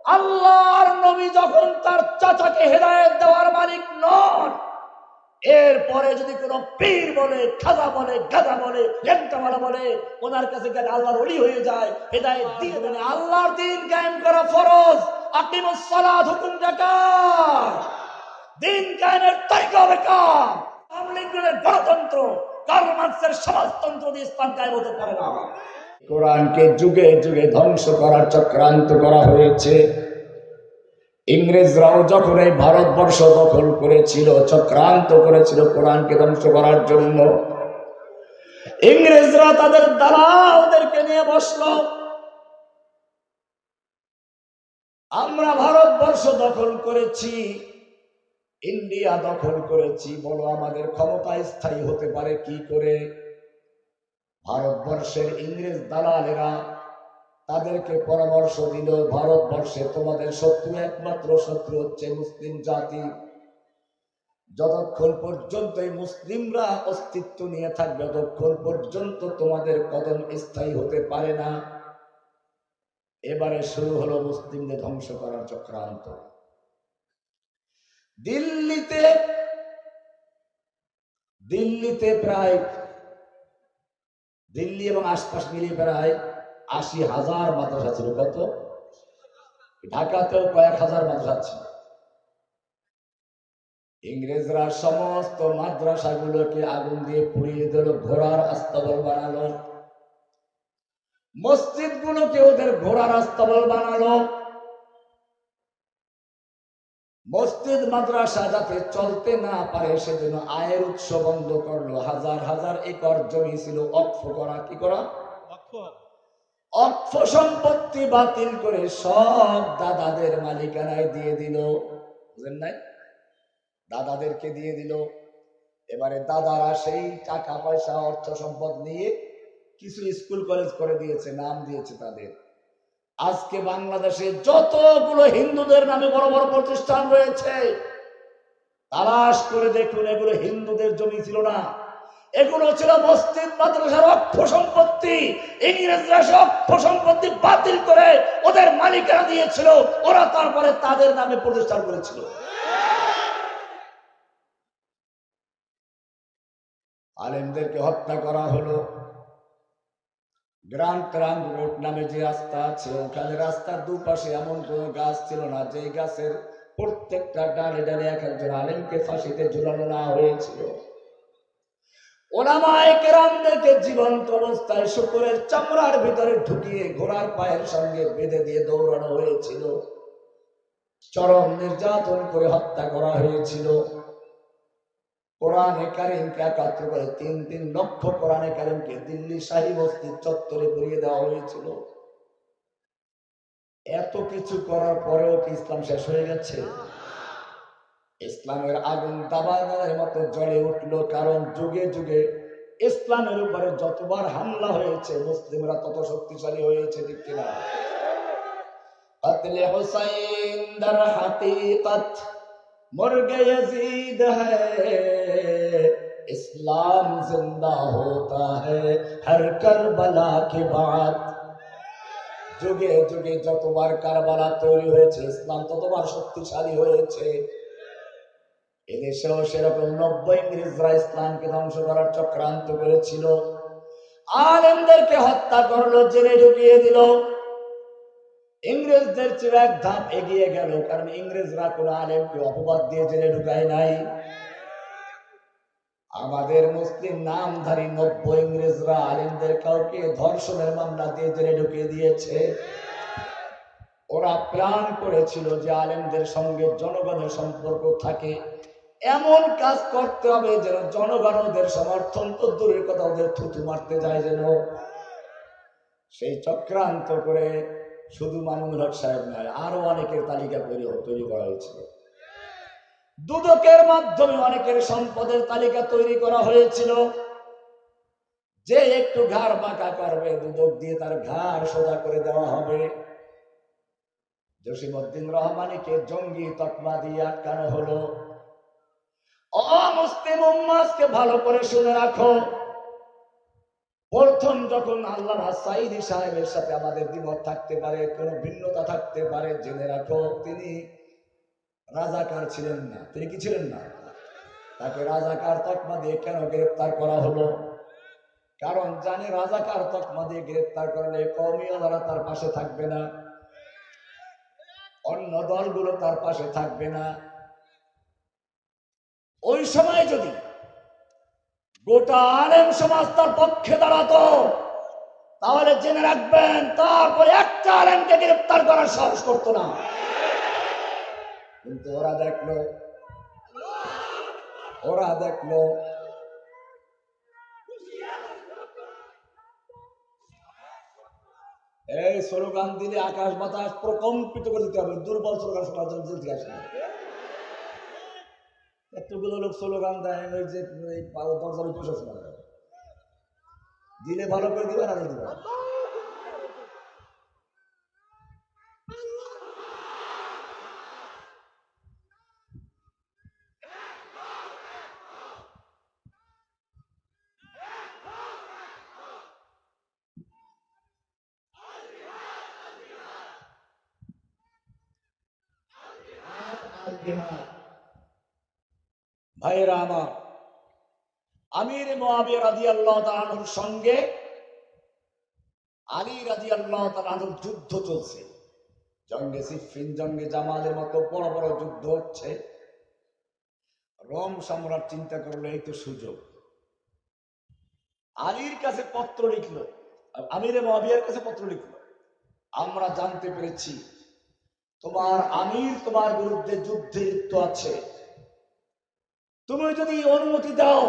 আল্লাহর নবী যখন তার চাচাকে হেদায়েত দেওয়ার মালিক নন, এরপরে যদি কোনো পীর বলে, খাজা বলে, গাজা বলে, লেংটাওয়ালা বলে ওনার কাছে গেলে আল্লাহর ওলি হয়ে যায়, হেদায়েত দিয়ে দেন। আল্লাহর দ্বীন কায়েম করা ফরজ। আকিমুস সালাত হুকুমটা কার? দ্বীন কায়েমের তরিকা হবে কার? আওয়ামী লীগের গণতন্ত্র, কার্ল মার্কসের সমাজতন্ত্র দিয়ে ইসলাম কায়েম হতে পারে না। কোরআনকে যুগে যুগে ধ্বংস করার চক্রান্ত করা হয়েছে। ইংরেজরাও যখন এই ভারতবর্ষ দখল করেছিল, চক্রান্ত করেছিল কোরআনকে ধ্বংস করার জন্য। ইংরেজরা তাদের দালালদেরকে নিয়ে বসলো। আমরা ভারতবর্ষ দখল করেছি, ইন্ডিয়া দখল করেছি, বলো আমাদের ক্ষমতা স্থায়ী হতে পারে কি করে? ভারতবর্ষের ইংরেজ দালালেরা তাদেরকে পরামর্শ দিল, ভারতবর্ষে তোমাদের শত্রু, একমাত্র শত্রু হচ্ছে মুসলিম জাতি। যতক্ষণ পর্যন্ত এই মুসলিমরা অস্তিত্ব নিয়ে থাকবে ততক্ষণ পর্যন্ত তোমাদের কদম স্থায়ী হতে পারে না। এবারে শুরু হলো মুসলিমদের ধ্বংস করার চক্রান্ত। দিল্লিতে প্রায়, দিল্লি এবং আশপাশ মিলিয়ে প্রায় ৮০,০০০ মাদ্রাসা ছিল। কত? ঢাকাতেও কয়েক হাজার মাদ্রাসা ছিল। ইংরেজরা সমস্ত মাদ্রাসাগুলোকে আগুন দিয়ে পুড়িয়ে দিল, ঘোড়ার আস্তাবল বানালো। মসজিদগুলোকে ওদের ঘোড়ার আস্তাবল বানালো। মসজিদ মাদ্রাসা যাতে চলতে না পারে সেজন্য আয়ের উৎস বন্ধ করলো। হাজার হাজার একর জমি ছিল অক্ষ করা। কি করা? অক্ষ সম্পত্তি বাতিল করে সব দাদাদের মালিকানায় দিয়ে দিল। বুঝলেন নাই? দাদাদেরকে দিয়ে দিল। এবারে দাদারা সেই টাকা পয়সা অর্থ সম্পদ নিয়ে কিছু স্কুল কলেজ করে দিয়েছে, নাম দিয়েছে তাদের। আজকে বাংলাদেশে যতগুলো হিন্দুদের নামে বড় বড় প্রতিষ্ঠান রয়েছে, তালাশ করে দেখুন, এগুলো হিন্দুদের জমি ছিল না, এগুলো ছিল মসজিদ মাদ্রাসার অক্ষ সম্পত্তি। ইংরেজরা অক্ষ সম্পত্তি বাতিল করে ওদের মালিকানা দিয়েছিল, ওরা তারপরে তাদের নামে প্রতিষ্ঠান করেছিল। আলেমদেরকে হত্যা করা হলো। গ্রান্ড ট্রাঙ্ক রোড নামে যে রাস্তা আছে, ওখানে রাস্তার দুপাশে এমন কোন গাছ ছিল না যে গাছের প্রত্যেকটা ডালে ডালে এক একজন আলেমকে ফাঁসিতে ঝুলানো না হয়েছিল। ওলামায়ে কেরামদেরকে জীবন্ত অবস্থায় শুকরের চামড়ার ভিতরে ঢুকিয়ে ঘোড়ার পায়ের সঙ্গে বেঁধে দিয়ে দৌড়ানো হয়েছিল। চরম নির্যাতন করে হত্যা করা হয়েছিল। কোরআনে কারিমকে একাত্র করে ৩ লক্ষ কোরআনে কারিমকে দিল্লি শাহী মসজিদ চত্বরে পুড়িয়ে দেওয়া হয়েছিল। এত কিছু করার পরেও কি ইসলাম শেষ হয়ে গেছে? ইসলামের আগুন দাবানলের মতো জ্বলে উঠলো। কারণ যুগে যুগে ইসলামের উপরে যতবার হামলা হয়েছে মুসলিমরা তত শক্তিশালী হয়েছে। ঠিক কিনা? কতলে হুসাইন দার হাকিকত मुर्गे यजीद है, इस्लाम जिंदा होता है हर करबला के बाद। যুগে যুগে যতবার কারবালা তৈরি হয়েছে ইসলাম ততবার শক্তিশালী হয়েছে। এদেশেও সেরকম ৯০ ইংরেজরা ইসলামকে ধ্বংস করার চক্রান্ত করেছিল। আলেমদেরকে হত্যা করলো, জেলে ঢুকিয়ে দিল। ইংরেজদের চেয়ে এক ধাপ এগিয়ে গেল, কারণ ইংরেজরা কোন আলেমকে অপবাদ দিয়ে জেলে ঢুকায় নাই। আমাদের মুসলিম নামধারী ৯০ ইংরেজরা আলেমদের কাউকে ধর্ষণের মামলা দিয়ে জেলে ঢুকিয়ে দিয়েছে। ওরা প্ল্যান করেছিল যে আলেমদের সঙ্গে জনগণের সম্পর্ক থাকে, এমন কাজ করতে হবে যেন জনগণ ওদের সমর্থন তো দূরের কথা ওদের থুতু মারতে যায় যেন। সেই চক্রান্ত করে শুধু মামুনুল হক সাহেব নয়, আরো অনেকের তালিকা তৈরি করা হয়েছিল। দুদকের মাধ্যমে অনেকের সম্পদের তালিকা তৈরি করা হয়েছিল। যে একটু ঘাড় বাঁকা করবে দুদক দিয়ে তার ঘাড় সোজা করে দেওয়া হবে। জসিমউদ্দিন রহমানীকে জঙ্গি তকমা দিয়ে আটকানো হলো। অমুসলিম উম্মাহকে ভালো করে শুনে রাখো, প্রথম যখন আল্লাহ সাইদি সাহেবের সাথে আমাদের দ্বিমত থাকতে পারে, কোনো ভিন্নতা থাকতে পারে, জেনে রাখো তিনি রাজাকার ছিলেন না। তিনি কি ছিলেন না? তাকে রাজাকার তকমা দিয়ে কেন গ্রেফতার করা হলো? কারণ জানে রাজাকার তকমা দিয়ে গ্রেফতার করলে কওমিয়ারা তার পাশে থাকবে না, অন্য দলগুলো তার পাশে থাকবে না। ওই সময় যদি গোটা আলেম সমাজ তার পক্ষে দাঁড়াতো, তাহলে জেনে রাখবেন তারপরে একটা আলেমকে গ্রেফতার করার সাহস করতো না। কিন্তু ওরা দেখলো এই স্লোগান দিলে আকাশ বাতাস প্রকম্পিত করে দিতে হবে। দুর্বল স্লোগান শোনার জন্য জেল থেকে আসে না। এতগুলো লোক স্লোগান দেয়, ওই যে দরজার উপরে শোনা যায়, দিলে ভালো করে দিবে না দিবে। ভাইয়েরা আমার, আমির মুআবিয়া রাদিয়াল্লাহু তাআলা আনহুর সঙ্গে আলী রাদিয়াল্লাহু তাআলা আনহুর যুদ্ধ চলছে। জঙ্গে সিফফিন, জঙ্গে জামালের মতো বড় বড় যুদ্ধ হচ্ছে। রোম সম্রাট চিন্তা করলো এই তো সুযোগ। আলীর কাছে পত্র লিখলো, আমির মুআবিয়ার কাছে পত্র লিখলো, আমরা জানতে পেরেছি তোমার আমির তোমার বিরুদ্ধে যুদ্ধে লিপ্ত আছে, তুমি যদি অনুমতি দাও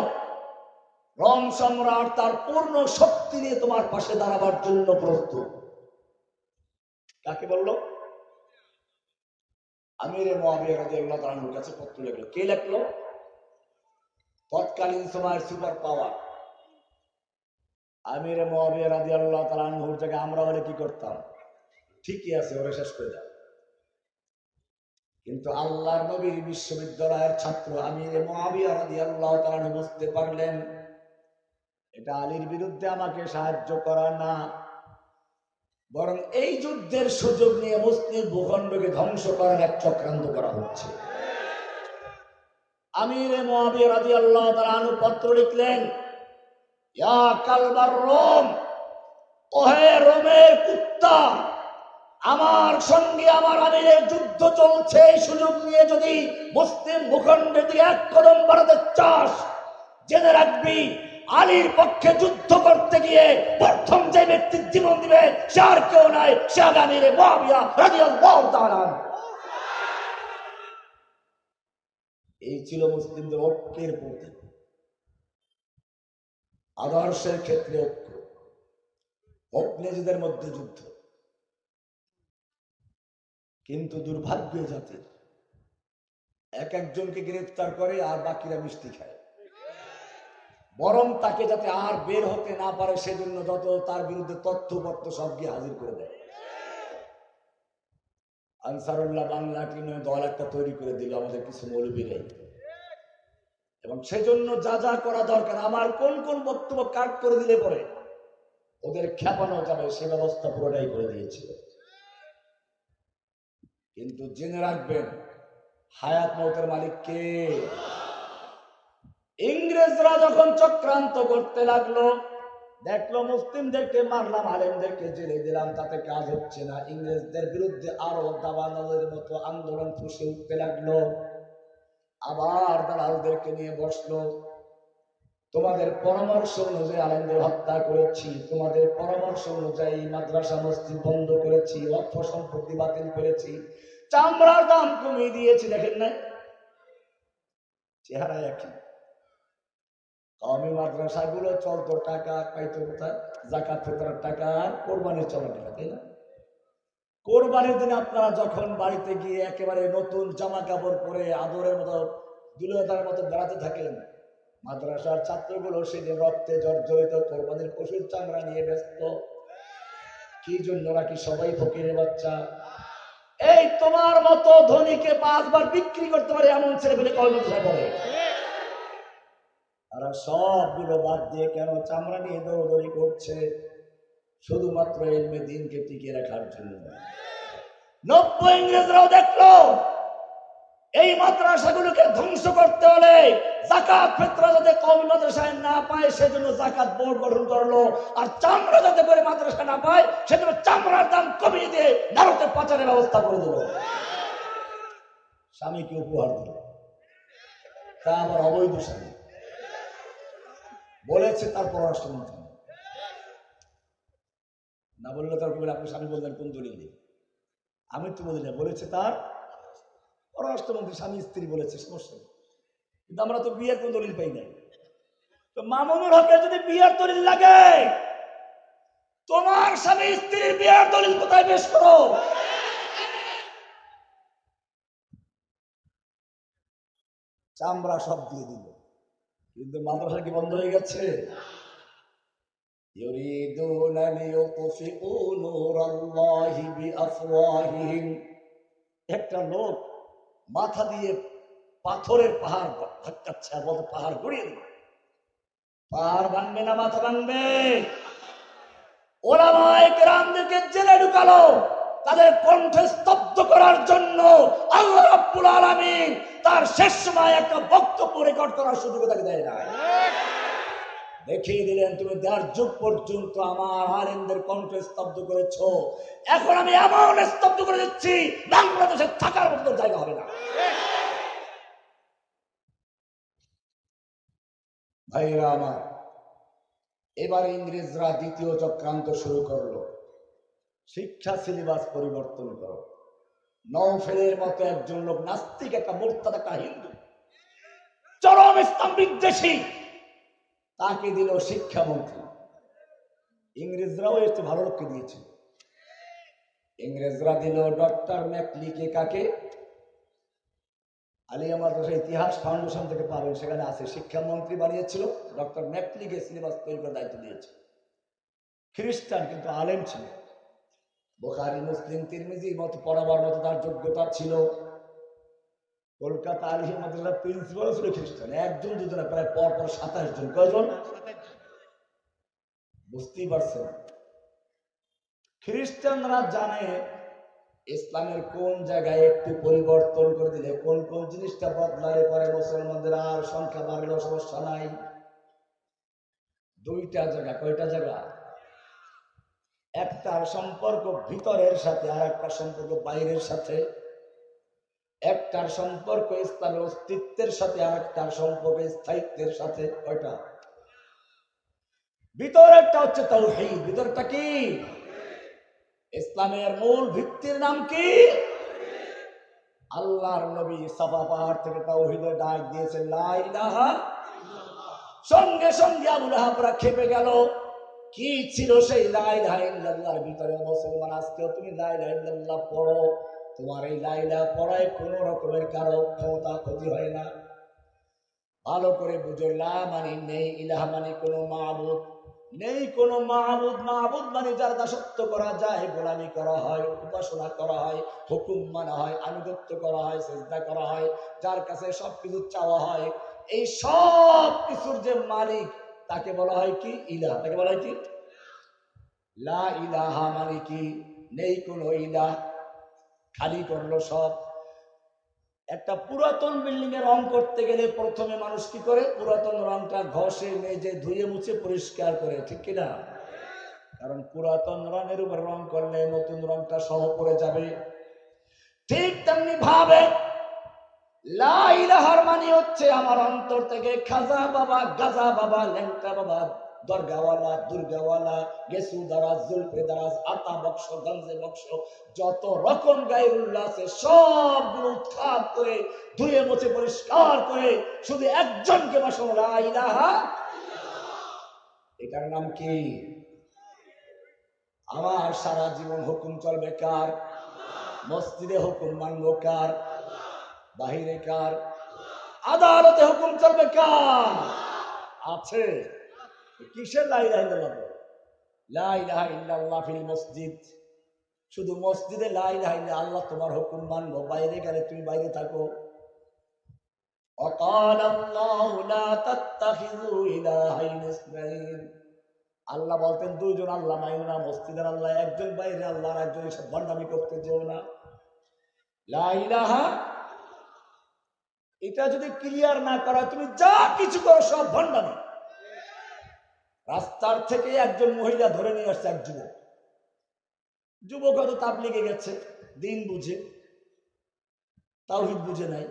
রোম সম্রাট তার পূর্ণ শক্তি নিয়ে তোমার পাশে দাঁড়াবার জন্য প্রস্তুত। কাকে বললো? আমির মুআবিয়া রাদিয়াল্লাহু তাআলা আনহুর কাছে পত্র লিখলো। কে লিখলো? তৎকালীন সময়ের সুপার পাওয়ার আমির মুআবিয়া রাদিয়াল্লাহু তাআলা আনহুর জায়গায় আমরা হলে কি করতাম? ঠিকই আছে, ওরা শেষ করে দাও। কিন্তু আল্লাহর নবীর বিশ্ববিদ্যালয়ের ছাত্র আমির মুআবিয়া রাদিয়াল্লাহু তাআলা আনহু বুঝতে পারলেন এটা আলীর বিরুদ্ধে আমাকে সাহায্য করা না, বরং এই যুদ্ধের সুযোগ নিয়ে মুসলিম ভূখণ্ডকে ধ্বংস করার এক চক্রান্ত করা হচ্ছে। আমির মুআবিয়া রাদিয়াল্লাহু তাআলা আনহু পত্র লিখলেন, ইয়া কালবার রোম, ওহে রোমের কুত্তা, আমার সঙ্গে আমার আমিরের যুদ্ধ চলছে, এই সুযোগ নিয়ে যদি মুসলিম ভূখণ্ডের দিকে এক কদম বাড়াতে চাস, জেনে রাখবি আলীর পক্ষে যুদ্ধ করতে গিয়ে প্রথম যে ব্যক্তির জীবন দিবে সে আর কেউ নয়, সে আমির মুআবিয়া রাদিয়াল্লাহু তাআলা। এই ছিল মুসলিমদের ঐক্যের প্রতীক, আদর্শের ক্ষেত্রে ঐক্য, হোক নিজেদের মধ্যে যুদ্ধ। কিন্তু দুর্ভাগ্য জাতির, এক একজনকে গ্রেফতার করে আর বাকিরা মিষ্টি খায়, বরং তাকে যাতে আর বের হতে না পারে সেজন্য যত তার বিরুদ্ধে তথ্যপত্র সব গিয়ে হাজির করে দেয়। আনসারুল্লাহ বাংলা টিনে দল একটা তৈরি করে দিল আমাদের কিছু মৌলবীরাই, এবং সেজন্য যা যা করা দরকার, আমার কোন কোন বক্তব্য কাট করে দিলে পরে ওদের খেপানো যাবে সে ব্যবস্থা পুরোটাই করে দিয়েছিল। কিন্তু জেনে রাখবেন হায়াত মওতের মালিক কে? ইংরেজরা যখন চক্রান্ত করতে লাগলো, দেখলো মুসলিমদেরকে মারলাম, আলেমদেরকে জেলে দিলাম, তাতে কাজ হচ্ছে না, ইংরেজদের বিরুদ্ধে আরো দাবানলের মতো আন্দোলন ফুসে উঠতে লাগলো। আবার দালালদেরকে নিয়ে বসলো, তোমাদের পরামর্শ অনুযায়ী আলেমদের হত্যা করেছি, তোমাদের পরামর্শ অনুযায়ী মাদ্রাসা মসজিদ বন্ধ করেছি, অর্থ সম্পত্তি বাতিল করেছি, চামড়ার দাম কমিয়ে দিয়েছি। দেখেন না চেহারা একই। কওমি মাদ্রাসাগুলো চলতো, টাকা পাইতো কোথায়? যাকাত ফিতরের টাকা আর কোরবানির চলা টাকা, তাই না? কোরবানির দিনে আপনারা যখন বাড়িতে গিয়ে একেবারে নতুন জামা কাপড় পরে আদরের মতো দুলতার মতো বেড়াতে থাকেন, মাদ্রাসার ছাত্রগুলো সেদিন রক্তে জর্জরিত কোরবানির পশুর চামড়া নিয়ে ব্যস্ত। কি জন্য? ওরা কি সবাই ফকিরের বাচ্চা? এই তোমার মতো ধনীকে 5 বার বিক্রি করতে পারে এমন ছেলে পেলে কয় মাদ্রাসায় পড়ে? আর ওরা সবগুলো বাদ দিয়ে কেন চামড়া নিয়ে দৌড়দৌড়ি করছে? শুধুমাত্র ইলমে দ্বীনকে টিকিয়ে রাখার জন্য। নব্য ইংরেজরাও দেখলো এই মাদ্রাসাগুলোকে ধ্বংস করতে হলে যাকাত ফিতরা যাতে কওমি মাদ্রাসায় না পায় সেজন্য যাকাত বোর্ড গঠন করলো, আর চামড়া যাতে করে মাদ্রাসা না পায় সেজন্য চামড়ার দাম কমিয়ে দিয়ে ভারতে পাচারের ব্যবস্থা করে দিল। স্বামীকে উপহার দিল, তা আবার অবৈধ স্বামী। বলেছে তার পররাষ্ট্রমন্ত্রী, না বললে তার কবে আপনি স্বামী বললেন কোন দলিলে? আমি তো বলি না, বলেছে তার পররাষ্ট্রমন্ত্রী। স্বামী স্ত্রী বলেছে, সমস্যা। কিন্তু আমরা তো বিয়ের কোন দলিল পাই নাই। তো মামুনুল হকের যদি বিয়ের দলিল লাগে, তোমার স্বামী স্ত্রীর বিয়ের দলিল কোথায় পেশ করো? চামড়া সব দিয়ে দিল, কিন্তু মাদ্রাসা কি বন্ধ হয়ে গেছে? একটা লোক মাথা দিয়ে পাথরের পাহাড় ধাক্কাচ্ছে, আর বলতে পাহাড় গড়িয়ে দেবে। পাহাড় ভাঙবে না মাথা ভাঙবে। ওলামায়ে কেরামদেরকে জেলে ঢুকালো তাদের কণ্ঠ স্তব্ধ করার জন্য। আল্লাহ রাব্বুল আলামিন তার শেষ সময় একটা বক্তব্য রেকর্ড করার সুযোগ তাকে দেয় না। দেখিয়ে দিলেন, তুমি ১.৫ যুগ পর্যন্ত আমার আলেমদের কণ্ঠ স্তব্ধ করেছ, এখন আমি এমন স্তব্ধ করে দিচ্ছি বাংলাদেশে থাকার মতো জায়গা হবে না। ভাইরা আমার, এবার ইংরেজরা দ্বিতীয় চক্রান্ত শুরু করলো। শিক্ষা সিলেবাস পরিবর্তন করো। নওফেলের মতো একজন লোক, নাস্তিক, একটা মুরতাদ, একটা হিন্দু, চরম ইসলাম বিদ্বেষী, তাকে দিল শিক্ষামন্ত্রী। ইংরেজরাও একটু ভালো লোককে দিয়েছে। ইংরেজরা দিল ডক্টর ম্যাকলিকে। কাকে? আলিয়া মাদ্রাসা ইতিহাস ফাউন্ডেশন থেকে পাবেন, সেখানে আছে। শিক্ষামন্ত্রী বানিয়েছিল ডক্টর ম্যাকলিকে, সিলেবাস তৈরি করার দায়িত্ব দিয়েছে। খ্রিস্টান, কিন্তু আলেম ছিল। বুখারী, মুসলিম, তিরমিজির মতো পড়াবার মতো তার যোগ্যতা ছিল। কলকাতা আলিয়া মাদ্রাসার প্রিন্সিপাল ছিল খ্রিস্টান। একজন দুজন, প্রায় পরপর ২৭ জন। কয়জন? বুঝতেই পারছেন। খ্রিস্টানরা জানে ইসলামের কোন জায়গায় একটু পরিবর্তন করে দিলে, কোন কোন জিনিসটা বদলালে পরে মুসলমানদের আর সংখ্যা বাড়লেও সমস্যা নাই। ২টা জায়গা। কয়টা জায়গা? একটার সম্পর্ক ভিতরের সাথে, আর একটা সম্পর্ক বাইরের সাথে। একটার সম্পর্ক ইসলামের অস্তিত্বের সাথে, আর একটার সম্পর্ক স্থায়িত্বের সাথে। কয়টা? ভিতরেরটা হচ্ছে তাওহীদ। ভিতরটা কি? ইসলামের মূল ভিত্তির নাম কি? আল্লাহর নবী সাফা পাহাড় থেকে তাওহীদের ডাক দিয়েছেন, লা ইলাহা। সঙ্গে সঙ্গে আবু লাহাবরা খেপে গেল। কি ছিল সেই লা ইলাহা ইল্লাল্লাহর ভিতরে? মুসলমান, আজকেও তুমি লা ইলাহা ইল্লাল্লাহ পড়ো, তোমার এই লা ইলাহা পড়ায় কোনো রকমের কারো ক্ষমতা ক্ষতি হয় না। ভালো করে বুঝো, লা মানে নেই, ইলাহা মানে কোনো মাবুদ নেই। কোনো মাবুদ, মাবুদ মানে যার দাসত্ব করা যায়, গোলামি করা হয়, উপাসনা করা হয়, হুকুম মানা হয়, আনুগত্য করা হয়, সিজদা করা হয়, যার কাছে সবকিছু চাওয়া হয়। এই সব কিছুর যে মালিক, তাকে বলা হয় কি? ইলাহ। তাকে বলা হয় কি? লা ইলাহা মানে কি? নেই কোনো ইলাহ, খালি করলো সব। একটা পুরাতন বিল্ডিং এর রং করতে গেলে প্রথমে মানুষ কি করে? পুরাতন রংটা ঘষে মেজে ধুয়ে মুছে পরিষ্কার করে, ঠিক কিনা? কারণ পুরাতন রঙের উপর রং করলে নতুন রংটা সহ পড়ে যাবে। ঠিক তেমনি ভাবে লা ইলাহার মানে হচ্ছে আমার অন্তর থেকে খাজা বাবা, গাজা বাবা, ল্যাংটা বাবা, দরগাওয়ালা, দুর্গাওয়ালা, গেসু দারাজ, জুলফে দারাজ, আতা বক্স, গঞ্জে বক্স, যত রকম গায়রুল্লাহ আছে সবগুলো উৎখাত করে ধুয়ে মুছে পরিষ্কার করে শুধু একজনকে বসানো, লা ইলাহা। এটার নাম কি? আমার সারা জীবন হুকুম চলবে কার? মসজিদে হুকুম মানবো কার? বাহিরে কার? আদালতে হুকুম চলবে কার? আছে। কিসের লা ইলাহা ইল্লাল্লাহ? লা ইলাহা ইল্লাল্লাহ ফিল মসজিদ। শুধু মসজিদে লা ইলাহা ইল্লাল্লাহ, আল্লাহ তোমার হুকুম মানবো। বাইরে গেলে তুমি বাইরে থাকো। وقال الله لا تتخذوا إلهين اثنين আল্লাহ বলতেন দুইজন আল্লাহ মাইও না, মসজিদের আল্লাহ একজন, বাইরে আল্লাহ আর একজন, এসব ভণ্ডামি করতে যেও না। লা ইলাহা, এটা যদি ক্লিয়ার না করা, তুমি যা কিছু করো সব ভণ্ডামি। রাস্তার থেকে একজন মহিলা ধরে নিয়ে আসছে এক যুবক, যুবক হয়তো তাবলিগে গেছে, দিন বুঝে, তাওহীদ বুঝে নাই।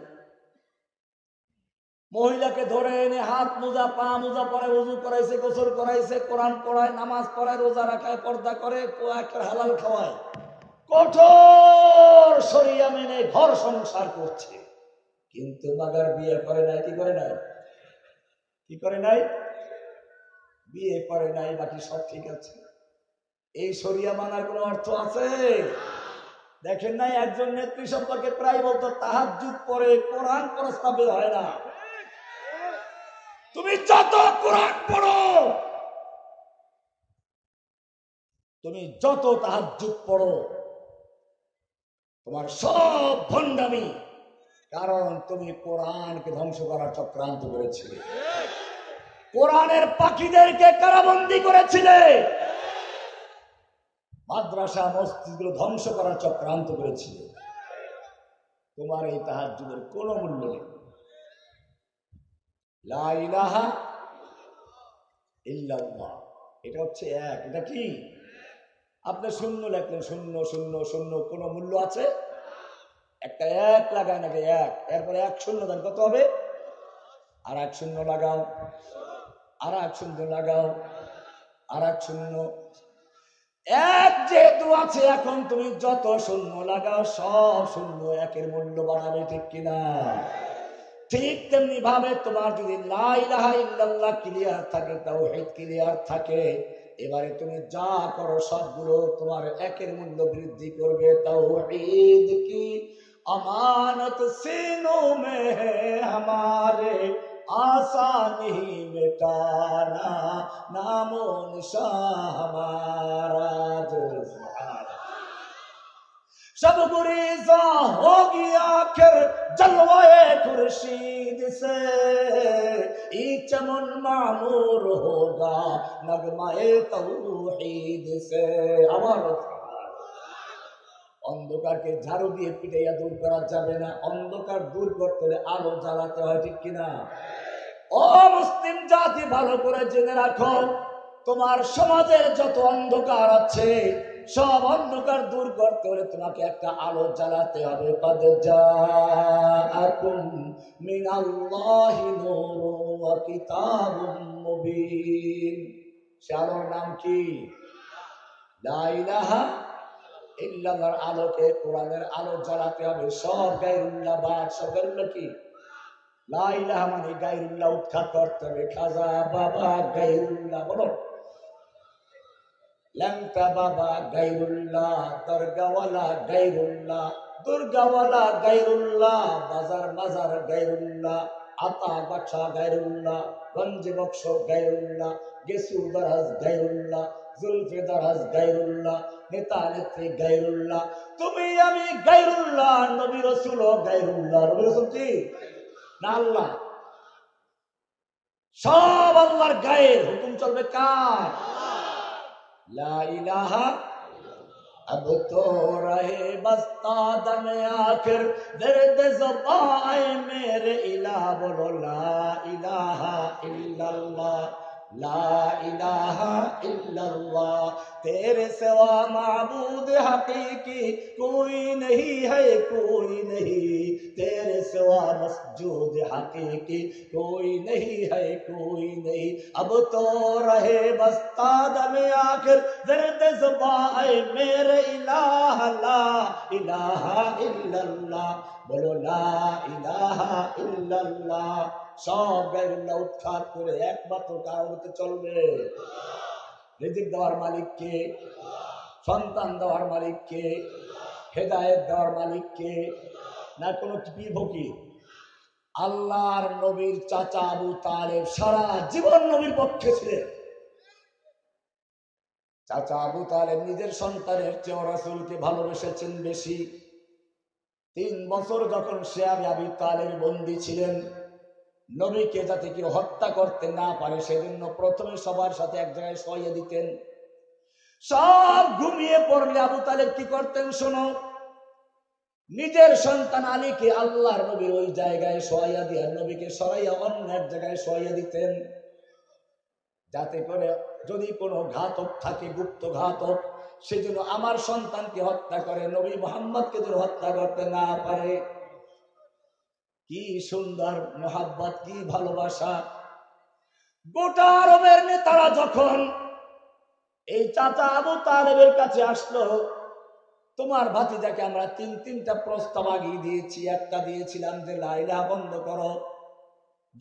মহিলাকে ধরে এনে হাত মোজা পা মোজা পরে ওযু করাইছে, গোসল করাইছে, কোরআন পড়ায়, নামাজ পড়ায়, রোজা রাখায়, পর্দা করে, একটা হালাল খাওয়ায়, কঠোর শরিয়া মেনে ঘর সংসার করছে। কিন্তু মাগার বিয়ে করে নাই। কি করে নাই? কি করে নাই? বিয়ে করে নাই, বাকি সব ঠিক আছে। এই শরিয়া মানার কোনো অর্থ আছে? দেখেন নাই, একজন নেত্রী সম্পর্কে প্রায় বলতো তাহাজ্জুদ পড়ে, কোরআন প্রস্তাব বের হয় না। তুমি যত কোরআন পড়ো, তুমি যত তাহাজ্জুদ পড়ো, তোমার সব ভণ্ডামি, কারণ তুমি কোরআনকে ধ্বংস করার চক্রান্ত করেছিলে, কোরআনের পাখিদেরকে কারাবন্দী করেছিলে, মাদ্রাসা মসজিদগুলো ধ্বংস করার চক্রান্ত করেছিলে। তোমার এই তাহাজ্জুদের কোনো মূল্য নেই। লা ইলাহা ইল্লাল্লাহ, এটা হচ্ছে এক। এটা কি? আপনি শূন্য লেখলেন, শূন্য শূন্য শূন্য, কোনো মূল্য আছে? একটা এক লাগায় নাকি এক, এরপরে এক শূন্য দেন, কত হবে? আর এক শূন্য লাগাও, আর এক শূন্য লাগাও, আর এক শূন্য। এক যেহেতু আছে, এখন তুমি যত শূন্য লাগাও সব শূন্য একের মূল্য বাড়াবে, ঠিক কিনা? ঠিক তেমনি ভাবে তোমার যদি লা ইলাহা ইল্লাল্লাহ ক্লিয়ার থাকে, তাওহীদ ক্লিয়ার থাকে, এবারে তুমি যা করো সবগুলো তোমার একের মূল্য বৃদ্ধি করবে। তাওহীদ কি আমানত सीनों में है हमारे, आसान ही मिटाना नामो निशान हमारा। सब गुरीजा होगी आखिर जलवाए खुर्शीद से, ई चमन मामूर होगा नगमाए तौहीद से। আমার অন্ধকারকে ঝাড়ু দিয়ে পিটাইয়া দূর করা যাবে না, অন্ধকার দূর করতে হলে আলো জ্বালাতে হয়, ঠিক কিনা? ও মুসলিম জাতি, ভালো করে জেনে রাখো, তোমার সমাজের যত অন্ধকার আছে, সব অন্ধকার দূর করতে হলে তোমাকে একটা আলো জ্বালাতে হবে। কদ জাআকুম মিনাল্লাহি নূরুন ওয়া কিতাবুম মুবিন। সে আলোর নাম কি? লা ইলাহা ইল্লাল্লাহর আলোকে, কোরআনের আলো জ্বালাতে হবে। সব গায়রুল্লাহ বাদ, সব গায়রুল্লাহ কি? লা ইলাহা মানে গায়রুল্লাহ উৎখাত করতে হবে। খাজা বাবা গায়রুল্লাহ, বলো। ল্যাংটা বাবা গায়রুল্লাহ, দরগাওয়ালা গায়রুল্লাহ, দুর্গাওয়ালা গায়রুল্লাহ, বাজার মাজার গায়রুল্লাহ, আতা বাছা গায়রুল্লাহ, গঞ্জে বক্স গায়রুল্লাহ, গেসু দরাজ গায়রুল্লাহ, জুলফে দরাজ গায়রুল্লাহ, নেতা নেত্রী গায়রুল্লাহ, তুমি আমি গায়রুল্লাহ, নবী রাসূল গায়রুল্লাহ। নবী রাসূল কি না আল্লাহ? সব আল্লাহর গায়ের, হুকুম চলবে কার? লা ইলাহা। अब तो रहे बस्ता दम आखिर दर्द ज़बाए मेरे इलाह, बोलो ला इलाहा इल्लल्लाह, ला इलाहा इल्लल्लाह। तेरे सिवा माबूद हकीकी कोई नहीं है, कोई नहीं, तेरे सिवा मस्जूद हकीकी कोई नहीं है, कोई नहीं। अब तो रहे बस्ता दमे आखिर दर्द ज़बाए मेरे इलाह, ला इलाहा इल्लल्लाह, बोलो ला इलाहा इल्लल्लाह। সব গায়রুল্লাহ উৎখাত করে একমাত্র কারণে চলবে। রিজিক দেওয়ার মালিক কে? সন্তান দেওয়ার মালিক কে? হেদায়েত দেওয়ার মালিক কে? না কোনো পীর ফকির? আল্লাহর নবীর চাচা আবু তালেব সারা জীবন নবীর পক্ষে ছিলেন। চাচা আবু তালেব নিজের সন্তানের চেয়ে রাসূলকে ভালোবেসেছেন বেশি। 3 বছর যখন সে আবু তালেব বন্দী ছিলেন, নবীকে যাতে কেউ হত্যা করতে না পারে সেজন্য প্রথমে সবার সাথে এক জায়গায় শোয়াইয়া দিতেন। সব ঘুমিয়ে পড়লে আবু তালেব কি করতেন শোনো, নিজের সন্তান আলীকে আল্লাহর নবীর ওই জায়গায় শোয়াইয়া দিয়া নবীকে সরাইয়া অন্য এক জায়গায় শোয়াইয়া দিতেন, যাতে করে যদি কোনো ঘাতক থাকে, গুপ্ত ঘাতক, সেজন্য আমার সন্তানকে হত্যা করে নবী মুহাম্মদকে যেন হত্যা করতে না পারে। কি সুন্দর মোহাব্বত, কি ভালোবাসা। গোটা আরবের নেতারা যখন এই চাচা আবু তালেবের কাছে আসলো, তোমার ভাতিজাকে আমরা তিনটা প্রস্তাব আগিয়ে দিয়েছি, একটা দিয়েছিলাম যে লা ইলাহা বন্ধ করো,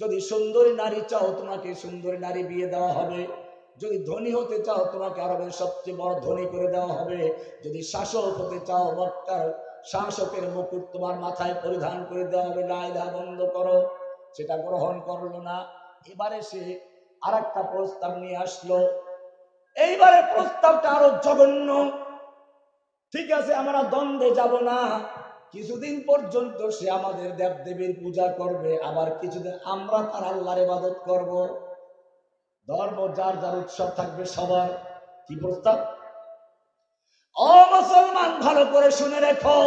যদি সুন্দরী নারী চাও তোমাকে সুন্দরী নারী বিয়ে দেওয়া হবে, যদি ধনী হতে চাও তোমাকে আরবের সবচেয়ে বড় ধনী করে দেওয়া হবে, যদি শাসক হতে চাও মক্কার শাসকের মুকুট তোমার মাথায় পরিধান করে দেওয়া হবে, লা ইলাহা বন্ধ করো। সেটা গ্রহণ করলো না। এবারে সে আর একটা প্রস্তাব নিয়ে আসলো। এইবারে প্রস্তাবটা আরো জঘন্য। ঠিক আছে, আমরা দ্বন্দ্বে যাব না, কিছুদিন পর্যন্ত সে আমাদের দেবদেবীর পূজা করবে, আবার কিছুদিন আমরা তার আল্লাহর ইবাদত করব। ধর্ম যার যার উৎসব থাকবে সবার। কি প্রস্তাব? ও মুসলমান, ভালো করে শুনে রেখো,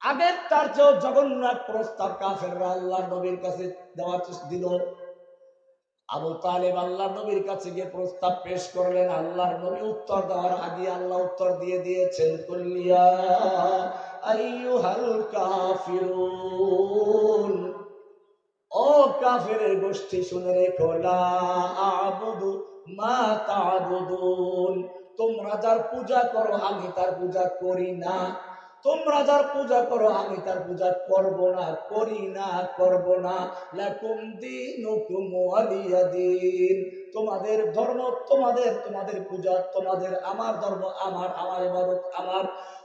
আগের তার চেয়েও জঘন্য এক প্রস্তাব কাফেররা আল্লাহর নবীর কাছে দেওয়ার চেষ্টা দিল। আবু তালেব আল্লাহর নবীর কাছে গিয়ে প্রস্তাব পেশ করলেন। আল্লাহর নবী উত্তর দেওয়ার আগে আল্লাহ উত্তর দিয়ে দিয়েছেন, কুল্লিয়া আইয়ুহাল কাফিরুন, ও কাফেরের গোষ্ঠী শুনে রেখো, লা আ'বুদু মা তা'বুদুন, তোমরা যার পূজা করো আমি তার পূজা করি না, তোমরা যার পূজা করো আমি তার পূজা করব না, করি না, করব না। লাকুম দীনুকুম ওয়ালিয়া দীন, তোমাদের ধর্ম তোমাদের, তোমাদের পূজা তোমাদের, আমার ধর্ম আমার, আমার ইবাদত আমার।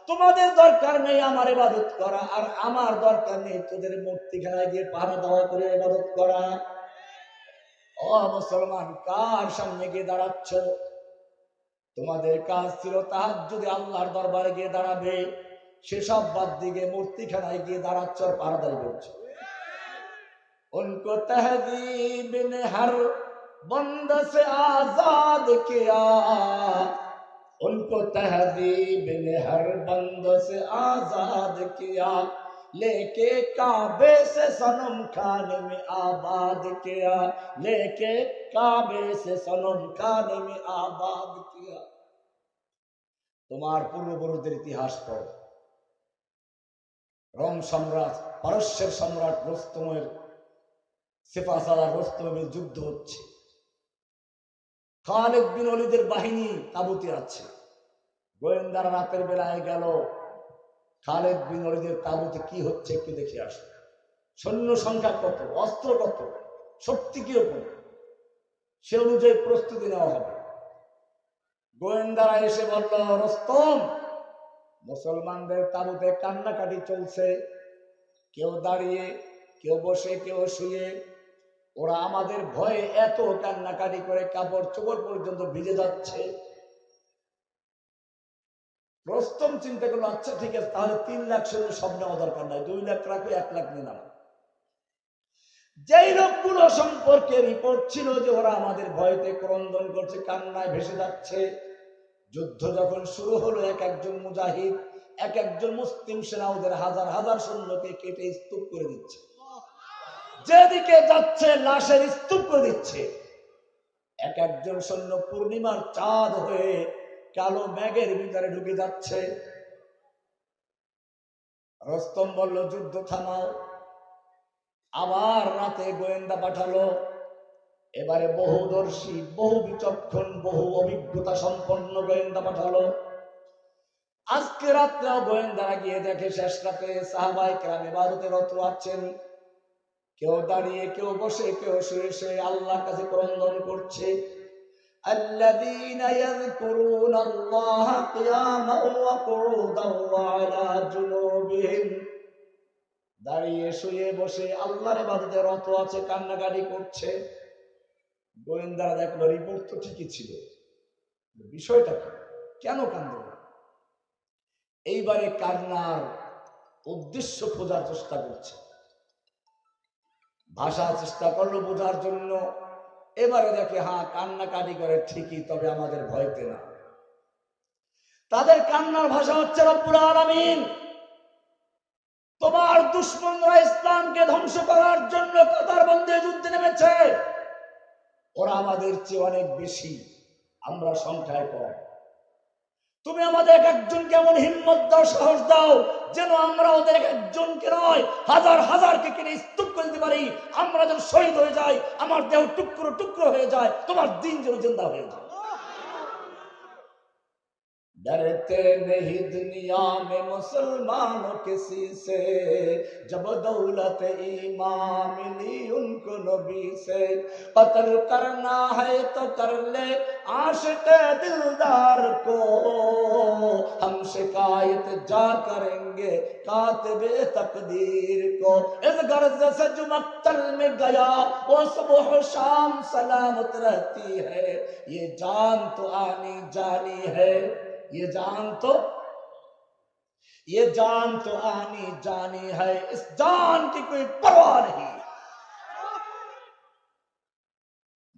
তোমাদের দরকার নেই আমার ইবাদত করা, আর আমার দরকার নেই তোদের মূর্তিখানায় গিয়ে পাহারা দেওয়া করে ইবাদত করা। ও মুসলমান, কার সামনে গিয়ে দাঁড়াচ্ছ? তোমাদের কাজ ছিল তাহাজ্জুদে আল্লাহর দরবারে গিয়ে দাঁড়াবে, সেসব বাদ দিকে মূর্তিখানায় গিয়ে দাঁড়াচ্ছ আর পাহারাদারি করছো। उनको तहजीब ने हर बंद से आजाद किया, उनको तहजीब ने हर बंद से आजाद किया, लेके काबे से सनम खाने में आबाद किया, लेके काबे से सनम खाने में आबाद किया। তোমার পূর্বপুরুষদের ইতিহাস পড়ো। রোম সম্রাট, পারস্যের সম্রাট রুস্তমের সেফাসালার রুস্তমের যুদ্ধ হচ্ছে। খালিদ বিন ওলীদের বাহিনী তাঁবুতে আছে। গোয়েন্দারা রাতের বেলায় গেল, খালিদ বিন ওলীদের তাঁবুতে কি হচ্ছে একটু দেখে আসে। সৈন্য সংখ্যা কত, অস্ত্র কত, শক্তি কিরকম, সে অনুযায়ী প্রস্তুতি নেওয়া হবে। গোয়েন্দারা এসে বলল, রুস্তম, মুসলমানদের তাঁবুতে কান্নাকাটি চলছে, কেউ দাঁড়িয়ে, কেউ বসে, কেউ শুয়ে। ওরা আমাদের ভয়ে এত কান্নাকাটি করে কাপড় চোপড় পর্যন্ত ভিজে যাচ্ছে। রুস্তম চিন্তা করলো, আচ্ছা ঠিক আছে, তাহলে 3 লাখ সৈন্য সব নেওয়া দরকার নাই, 2 লাখ রাখো, 1 লাখ নিলাম। যেই লোকগুলো সম্পর্কে রিপোর্ট ছিল যে ওরা আমাদের ভয়তে ক্রন্দন করছে, কান্নায় ভেসে যাচ্ছে, যুদ্ধ যখন শুরু হলো, এক একজন মুজাহিদ, এক একজন মুসলিম সেনা ওদের হাজার হাজার সৈন্যকে কেটে স্তূপ করে দিচ্ছে। যেদিকে যাচ্ছে লাশের স্তূপ করে দিচ্ছে। এক একজন সৈন্য পূর্ণিমার চাঁদ হয়ে কালো মেঘের ভিতরে ঢুকে যাচ্ছে। রুস্তম বলল, যুদ্ধ থামাও। আবার রাতে গোয়েন্দা পাঠালো। এবারে বহুদর্শী, বহু বিচক্ষণ, বহু অভিজ্ঞতা সম্পন্ন গোয়েন্দা পাঠালো। আজকে রাত্রেও গোয়েন্দারা গিয়ে দেখে শেষ রাতে সাহাবায়ে কেরাম ইবাদতে রত আছেন, কেউ দাঁড়িয়ে, কেউ বসে, কেউ শুয়ে শুয়ে আল্লাহর কাছে ক্রন্দন করছে। আল্লাযীনা ইয়াযকুরুনাল্লাহা কিয়ামান ওয়া কুউদান ওয়া আলা জুনুবিহিম, দাঁড়িয়ে, শুয়ে, বসে আল্লাহর ইবাদতে রত আছে, কান্নাকাটি করছে। গোয়েন্দারা দেখলো রিপোর্ট তো ঠিকই ছিল, বিষয়টা কি, কেন কান্দে? এইবারে কান্নার উদ্দেশ্য খোঁজার চেষ্টা করছে। ভাষা চেষ্টা করলো বোঝার জন্য। এবারে দেখে হ্যাঁ কান্নাকাটি করে ঠিকই, তবে আমাদের ভয়তে না। তাদের কান্নার ভাষা হচ্ছে রব্বুল আলামিন তোমার দুশমনরা ইসলামকে ধ্বংস করার জন্য কাতারবন্দে যুদ্ধে নেমেছে। ওরা আমাদের চেয়ে অনেক বেশি, আমরা সংখ্যায় কম। তুমি আমাদের এক একজনকে এমন হিম্মত দাও, সাহস দাও, যেন আমরা ওদের এক একজনকে নয় হাজার হাজারকে কিনে স্তূপ করতে পারি। আমরা যেন শহীদ হয়ে যাই, আমার দেহ টুকরো টুকরো হয়ে যায়, তোমার দিন যেন জিন্দা হয়ে যায়। डरते नहीं दुनिया में मुसलमानों किसी से, जब दौलत ईमान मिली उनको नबी से। कत्ल करना है तो कर ले आशिक दिलदार को, हम शिकायत जा करेंगे कातिबे तकदीर को। इस गर्ज से जो मक्तल में गया वो सुबह शाम सलामत रहती है, ये जान तो आनी जानी है, ये जान तो आनी जानी है, इस जान की कोई परवाह नहीं।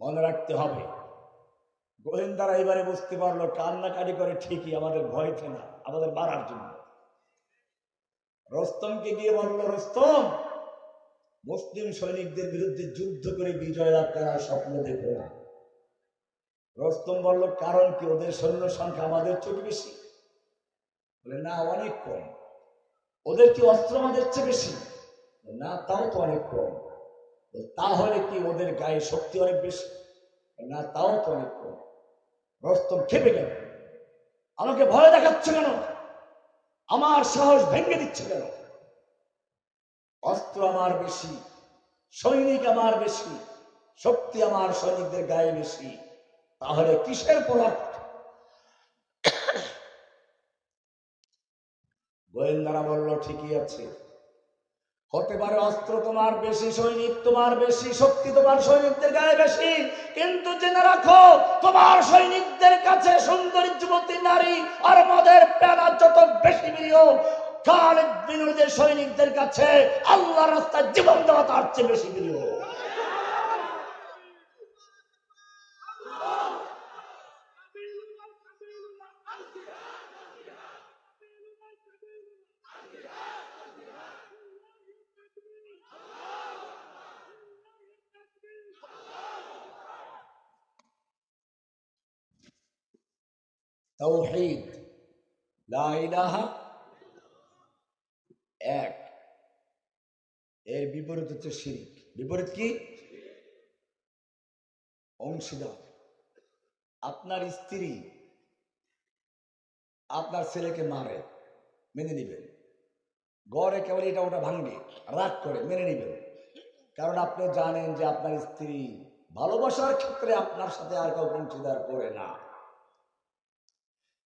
মনে রাখতে হবে। গোয়েন্দারা এবারে বুঝতে পারলো কান্নাকাটি করে ঠিকই, আমাদের ভয়তে না, আমাদের মারার জন্য। রস্তমকে গিয়ে বলল, রস্তম মুসলিম সৈনিকদের বিরুদ্ধে যুদ্ধ করে বিজয় লাভ করার স্বপ্ন দেখো না। রস্তম বলল, কারণ কি? ওদের সৈন্য সংখ্যা আমাদের চেয়ে বেশি। বলে না, অনেক কম। ওদের কি অস্ত্র আমাদের চেয়ে বেশি? না, তাও তো অনেক কম। তাহলে কি ওদের গায়ে শক্তি অনেক বেশি? না, তাও তো অনেক কম। রস্তম খেপে গেল, আমাকে ভয় দেখাচ্ছে কেন? আমার সাহস ভেঙে দিচ্ছে কেন? অস্ত্র আমার বেশি, সৈনিক আমার বেশি, শক্তি আমার সৈনিকদের গায়ে বেশি, তাহলে কিসের প্রলাপ? গোয়েন্দারা বলল, ঠিকই আছে, হতে পারে অস্ত্র তোমার বেশি, সৈনিক তোমার বেশি, শক্তি তোমার সৈনিকদের গায়ে বেশি, কিন্তু জেনে রাখো তোমার সৈনিকদের কাছে সুন্দরী যুবতী নারী আর মদের পেনা যত বেশি প্রিয়, খালিদ বিন ওলীদের সৈনিকদের কাছে আল্লাহর রাস্তায় জীবন দেওয়া তার চেয়ে বেশি প্রিয়। তাওহীদ, লা ইলাহা এক, এর বিপরীত হচ্ছে শিরক। বিপরীত কি? অংশীদার। আপনার স্ত্রী আপনার ছেলেকে মারে, মেনে নিবেন। গড়ে কেবল এটা ওটা ভাঙবে, রাগ করে মেনে নিবেন, কারণ আপনি জানেন যে আপনার স্ত্রী ভালোবাসার ক্ষেত্রে আপনার সাথে আর কাউকে অংশীদার করে না।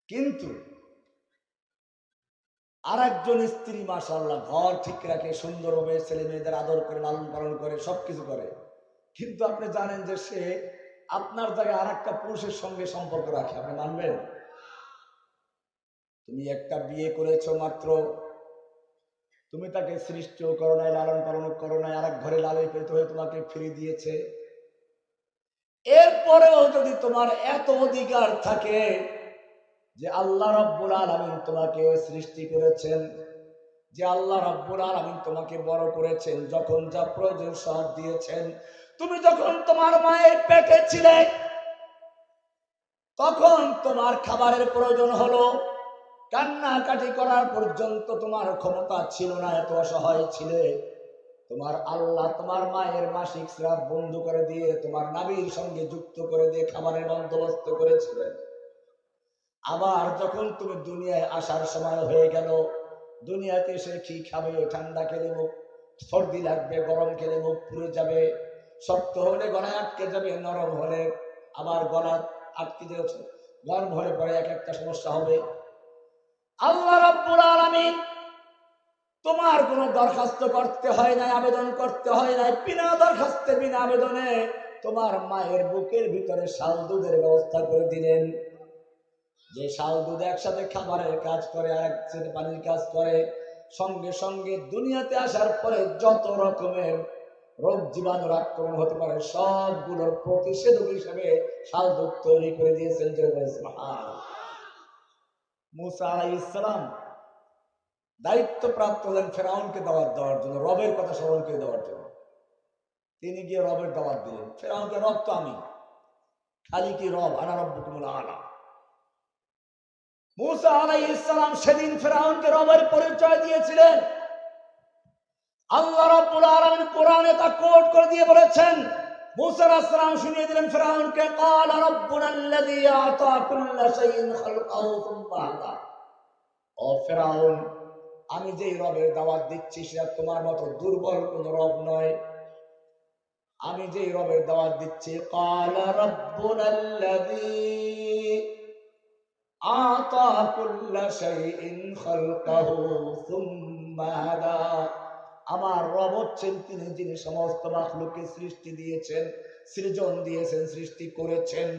কিন্তু আর একজন স্ত্রী মাশাআল্লাহ ঘর ঠিক রাখে, সুন্দরভাবে ছেলে মেয়েদের আদর করে, লালন পালন করে, সবকিছু করে, কিন্তু আপনি জানেন যে সে আপনার জায়গায় আর একটা পুরুষের সঙ্গে সম্পর্ক রাখে, আপনি মানবেন? তুমি একটা বিয়ে করেছো মাত্র, তুমি তাকে সৃষ্টিও করো নাই, লালন পালন করো নাই, আর এক ঘরে লালন পেত হয়ে তোমাকে ফিরিয়ে দিয়েছে। এরপরেও যদি তোমার এত অধিকার থাকে যে আল্লাহ রাব্বুল আলামিন তোমাকে সৃষ্টি করেছেন, যে আল্লাহ রাব্বুল আলামিন তোমাকে বড় করেছেন, যখন যা প্রয়োজন সব দিয়েছেন, তুমি যখন তোমার মায়ের পেটে ছিলে তখন তোমার খাবারের প্রয়োজন হলো, কান্নাকাটি করার পর্যন্ত তোমার ক্ষমতা ছিল না, এত অসহায় ছিলে, তোমার আল্লাহ তোমার মায়ের মাসিক স্রাব বন্ধ করে দিয়ে তোমার নাভির সঙ্গে যুক্ত করে দিয়ে খাবারের বন্দোবস্ত করেছিলেন। আবার যখন তুমি দুনিয়ায় আসার সময় হয়ে গেল, দুনিয়াতে এসে কি খাবে? ঠান্ডা খেলে মুখ সর্দি লাগবে, গরম খেলে মুখ পুড়ে যাবে, শক্ত হলে গলায় আটকে যাবে, নরম হলে আবার গলা আটকে যাচ্ছে, গরম হলে পরে এক একটা সমস্যা হবে। আল্লাহ রাব্বুল আলামিন তোমার কোনো দরখাস্ত করতে হয় নাই, আবেদন করতে হয় নাই, বিনা দরখাস্তে বিনা আবেদনে তোমার মায়ের বুকের ভিতরে শাল দুধের ব্যবস্থা করে দিলেন, যে শাল দুধ একসাথে খাবারের কাজ করে আর একসাথে পানির কাজ করে। সঙ্গে সঙ্গে দুনিয়াতে আসার পরে যত রকমের রোগ জীবাণুর আক্রমণ হতে পারে, সবগুলোর প্রতিষেধক হিসেবে সাজক তৈরি করে দিয়েছেন। মুসা আলাইহিস সালাম দায়িত্বপ্রাপ্ত হলেন ফেরাউনকে দাওয়াত দেওয়ার জন্য, রবের কথা স্মরণ করে দেওয়ার জন্য। তিনি গিয়ে রবের দাওয়াত দিলেন। ফেরাউনকে, রব তো আমি, খালি কি রব, আনা রব্বুকুমুল আলা। মুসা আলাইহিস সালাম সেদিন ফেরাউনকে রবের পরিচয় দিয়েছিলেন। আল্লাহ রাব্বুল আলামিন কোরআনে তা কোট করে দিয়ে বলেছেন, মুসা আলাইহিস সালাম শুনিয়ে দিলেন ফেরাউনকে, ক্বালা রাব্বুনাল্লাযী আ'তা কুল্লা শাইইন খালকাহু সুম্মা হাদা। ও ফেরাউন, আমি যেই রবের দাওয়াত দিচ্ছি সেটা তোমার মতো দুর্বল কোন রব নয়। আমি যেই রবের দাওয়াত দিচ্ছি, ক্বালা রাব্বুনাল্লাযী আ'তা কুল্লা শাইইন খালকাহু সুম্মা হাদা। আমার রব হচ্ছেন তিনি যিনি সমস্ত মাখলুককে সৃষ্টি দিয়েছেন, সৃজন দিয়েছেন, সৃষ্টি করেছেন।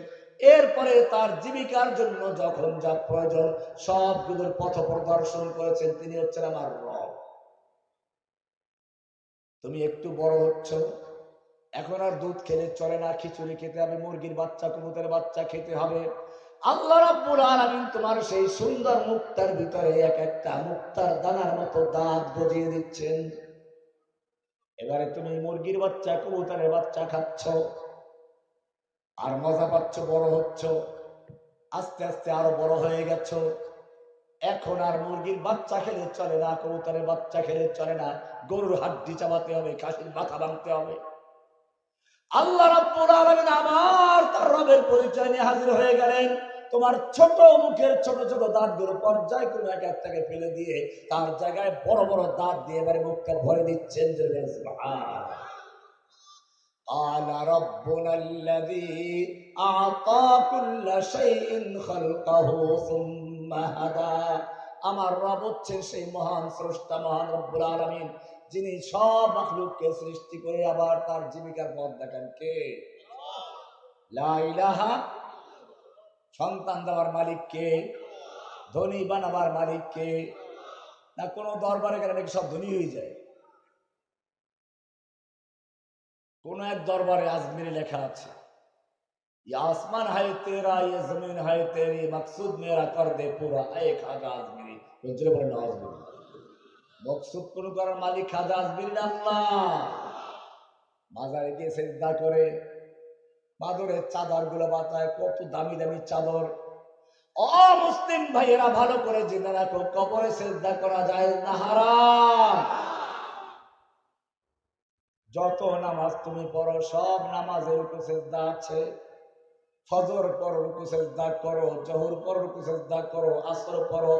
এরপরে তার জীবিকার জন্য যখন যা প্রয়োজন সবগুলোর পথ প্রদর্শন করেছেন, তিনি হচ্ছেন আমার রব। তুমি একটু বড় হচ্ছ, এখন আর দুধ খেলে চলে না, খিচুড়ি খেতে হবে, মুরগির বাচ্চা, কবুতরের বাচ্চা খেতে হবে। আল্লাহ রাব্বুল আলামিন তোমার সেই সুন্দর মুক্তার ভিতরে এক একটা মুক্তার দানার মতো দাঁত গজিয়ে দিচ্ছেন। এবারে তুমি মুরগির বাচ্চা, কবুতরের বাচ্চা খাচ্ছ আর মজা পাচ্ছ, বড় হচ্ছ, আস্তে আস্তে আরো বড় হয়ে গেছ। এখন আর মুরগির বাচ্চা খেলে চলে না, কবুতরের বাচ্চা খেলে চলে না, গরুর হাড্ডি চাবাতে হবে, খাসির মাথা ভাঙতে হবে। আল্লাহ রাব্বুল আলামিন আবার তার রবের পরিচয় নিয়ে হাজির হয়ে গেলেন। তোমার ছোট মুখের ছোট ছোট দাঁতগুলো পর্যায়ক্রমে এক একটাকে ফেলে দিয়ে তার জায়গায় বড় বড় দাঁত দিয়ে এবারে মুখটা ভরে দিচ্ছেন। আলা রাব্বুনাল্লাযী আ'তা কুল্লা শাইইন খালকাহু সুম্মা হাদা। আমার রব হচ্ছেন সেই মহান স্রষ্টা, মহান রব্বুল আলামিন, যিনি সব মাখলুককে সৃষ্টি করে আবার তার জীবিকার পথ দেখান। কে? লা ইলাহা। সন্তান দেওয়ার মালিক কে? ধনী বানাবার মালিক কে? না কোন দরবারে গেলে নাকি সব ধনী হয়ে যায়? কোন এক দরবারে আজমিরি লেখা আছে, ये आसमान है तेरा, ये जमीन है तेरी, मकसूद मेरा कर दे पूरा, ऐ खाजा आजमिरी। রজ্জুরে বলে নাউজুবিল্লাহ। মকসুদ কোন করার মালিক খাজা আজমিরি আল্লাহ। মাজারে গিয়ে সিজদা করে, চাদরের চাদর গুলো বাতায়, কত দামি দামি চাদর। ও মুসলিম ভাইয়েরা, ভালো করে জেনে রাখো, কবরে সিজদা করা যায় না, হারাম। যত নামাজ তুমি পড়ো সব নামাজের রুকু সিজদা আছে। ফজর পড়ো, রুকু সিজদা করো, জোহর পড়ো, রুকু সিজদা করো, আসর পড়ো,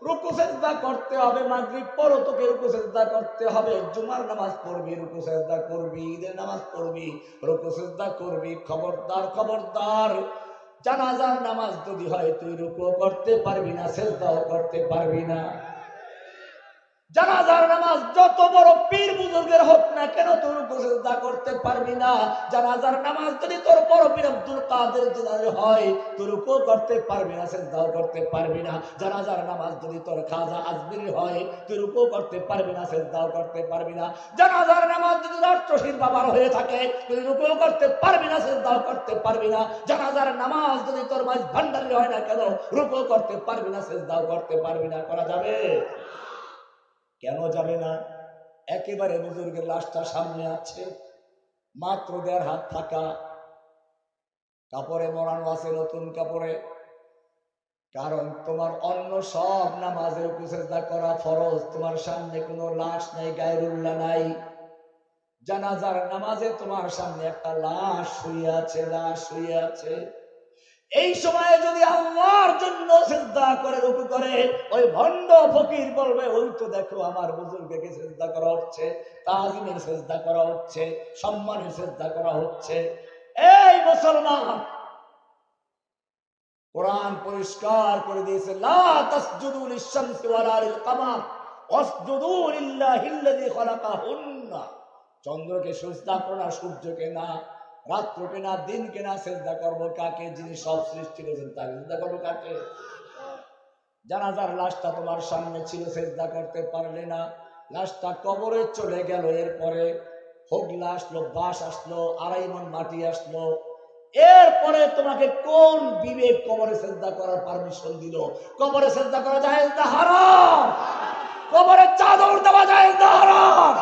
রুকু সিজদা করতে হবে, মাগরিব পড়ো, তোকে রুকু সিজদা করতে হবে, জুমার নামাজ পড়বি, রুকু সিজদা করবি, ঈদের নামাজ পড়বি, রুকু সিজদা করবি। খবরদার, খবরদার, জানাজার নামাজ যদি হয় তুই রুকু করতে পারবি না, সিজদাও করতে পারবি না। জানাজার নামাজ যত বড় পীর বুজুর্গের হোক না কেন, তুই রুকু সিজদা করতে পারবি না। জানাজার নামাজ যদি তোর বড় পীর আব্দুল কাদের জিলানী হয়, তুই রুকু করতে পারবি না, সিজদাও করতে পারবি না। জানাজার নামাজ যদি তোর খাজা আজমিরি হয়, তুই রুকু করতে পারবি না, সিজদাও করতে পারবি না। জানাজার নামাজ যদি রাষ্ট্রশীল বাবার হয়ে থাকে, তুই রুকু করতে পারবি না, সিজদাও করতে পারবি না। জানাজার নামাজ যদি তোর মাঝ ভান্ডারী হয় না কেন, রুকু করতে পারবি না, সিজদাও করতে পারবি না। করা যাবে? কেন যাবে না? একেবারে বুজুর্গের লাশটা সামনে আছে, মাত্র 1.5 হাত ফাঁকা, কাপড়ে মোড়ানো আছে, নতুন কাপড়ে। কারণ তোমার অন্য সব নামাজের রুকু সিজদা করা ফরজ, তোমার সামনে কোনো লাশ নাই, গায়রুল্লাহ নাই। জানাজার নামাজে তোমার সামনে একটা লাশ শুয়ে আছে, লাশ শুয়ে আছে। এই সময়ে যদি আল্লাহর জন্য সিজদা করে, রুকু করে, ওই ভণ্ড ফকির বলবে, ওই তো দেখো আমার বুজুর্গকে সিজদা করা হচ্ছে, তাজিমের সিজদা করা হচ্ছে, সম্মানের সিজদা করা হচ্ছে। এই মুসলমান, কোরআন পরিষ্কার করে দিয়েছে, লা তাসজুদু লিশ-শামসি ওয়ালা লিল-কামার ওয়াসজুদু লিল্লাহিল্লাযী খালাকাহুন্না। চন্দ্রকে সিজদা করো না, সূর্যকে না, রাত্রকে না, দিনকে না। সিজদা করবো কাকে? যিনি সব সৃষ্টি করেছেন তাকে। সিজদা করবো কাকে? জানাজার লাশটা তোমার সামনে ছিল, সিজদা করতে পারলে না, লাশটা কবরে চলে গেল। এরপরে হোগলা আসলো, বাঁশ আসলো, 2.5 মণ মাটি আসলো, এরপরে তোমাকে কোন বিবেক কবরে সেজদা করার পারমিশন দিল? কবরে সেজদা করা জায়েজ না হারাম? কবরে চাদর দেওয়া জায়েজ না হারাম?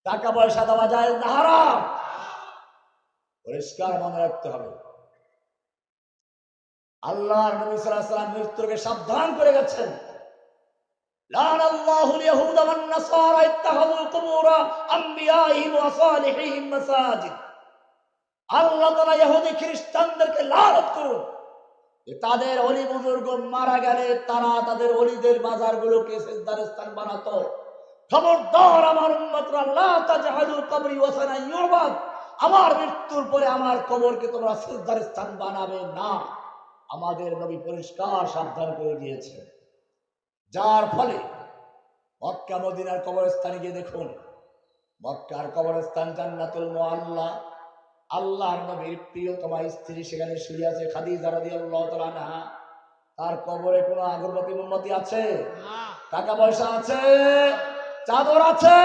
টাকা পয়সা দেওয়া জায়েজ না হারাম? পরিষ্কার মনে রাখতে হবে। আল্লাহর নবী সাল্লাল্লাহু আলাইহি ওয়াসাল্লাম মৃত্যুকে সাবধান করে গেছেন, লানাল্লাহুল ইয়াহুদা ওয়ান নাসারা ইত্তাখাযু কুবুর আমবিয়াইহিম ওয়া সালিহিহিম মাসাজিদ। আল্লাহ তাআলা ইহুদি খ্রিস্টানদেরকে লানত করুন যে তাদের ওলি বুজুর্গ মারা গেলে তারা তাদের ওলিদের মাজারগুলোকে সিজদার স্থান বানাতো। খবরদার আমার উম্মতরা, লা তাজআলু কবরি ওয়াসানা ইউবাদ, আমার মৃত্যুর পরে আমার কবরকে তোমরা সিজদার স্থান বানাবে না। আমাদের নবী পরিষ্কার সাবধান করে দিয়েছে। যার ফলে মক্কা মদিনার কবরস্থানে গিয়ে দেখুন, মক্কার কবরস্থান জান্নাতুল মুআল্লা, আল্লাহর নবীর প্রিয়তমা স্ত্রী সেখানে শুয়ে আছে, খাদিজা রাদিয়াল্লাহু তাআলা আনহা। তার কবরে কোনো আগরবাতি মোমবাতি আছে? টাকা পয়সা আছে? চাদর আছে?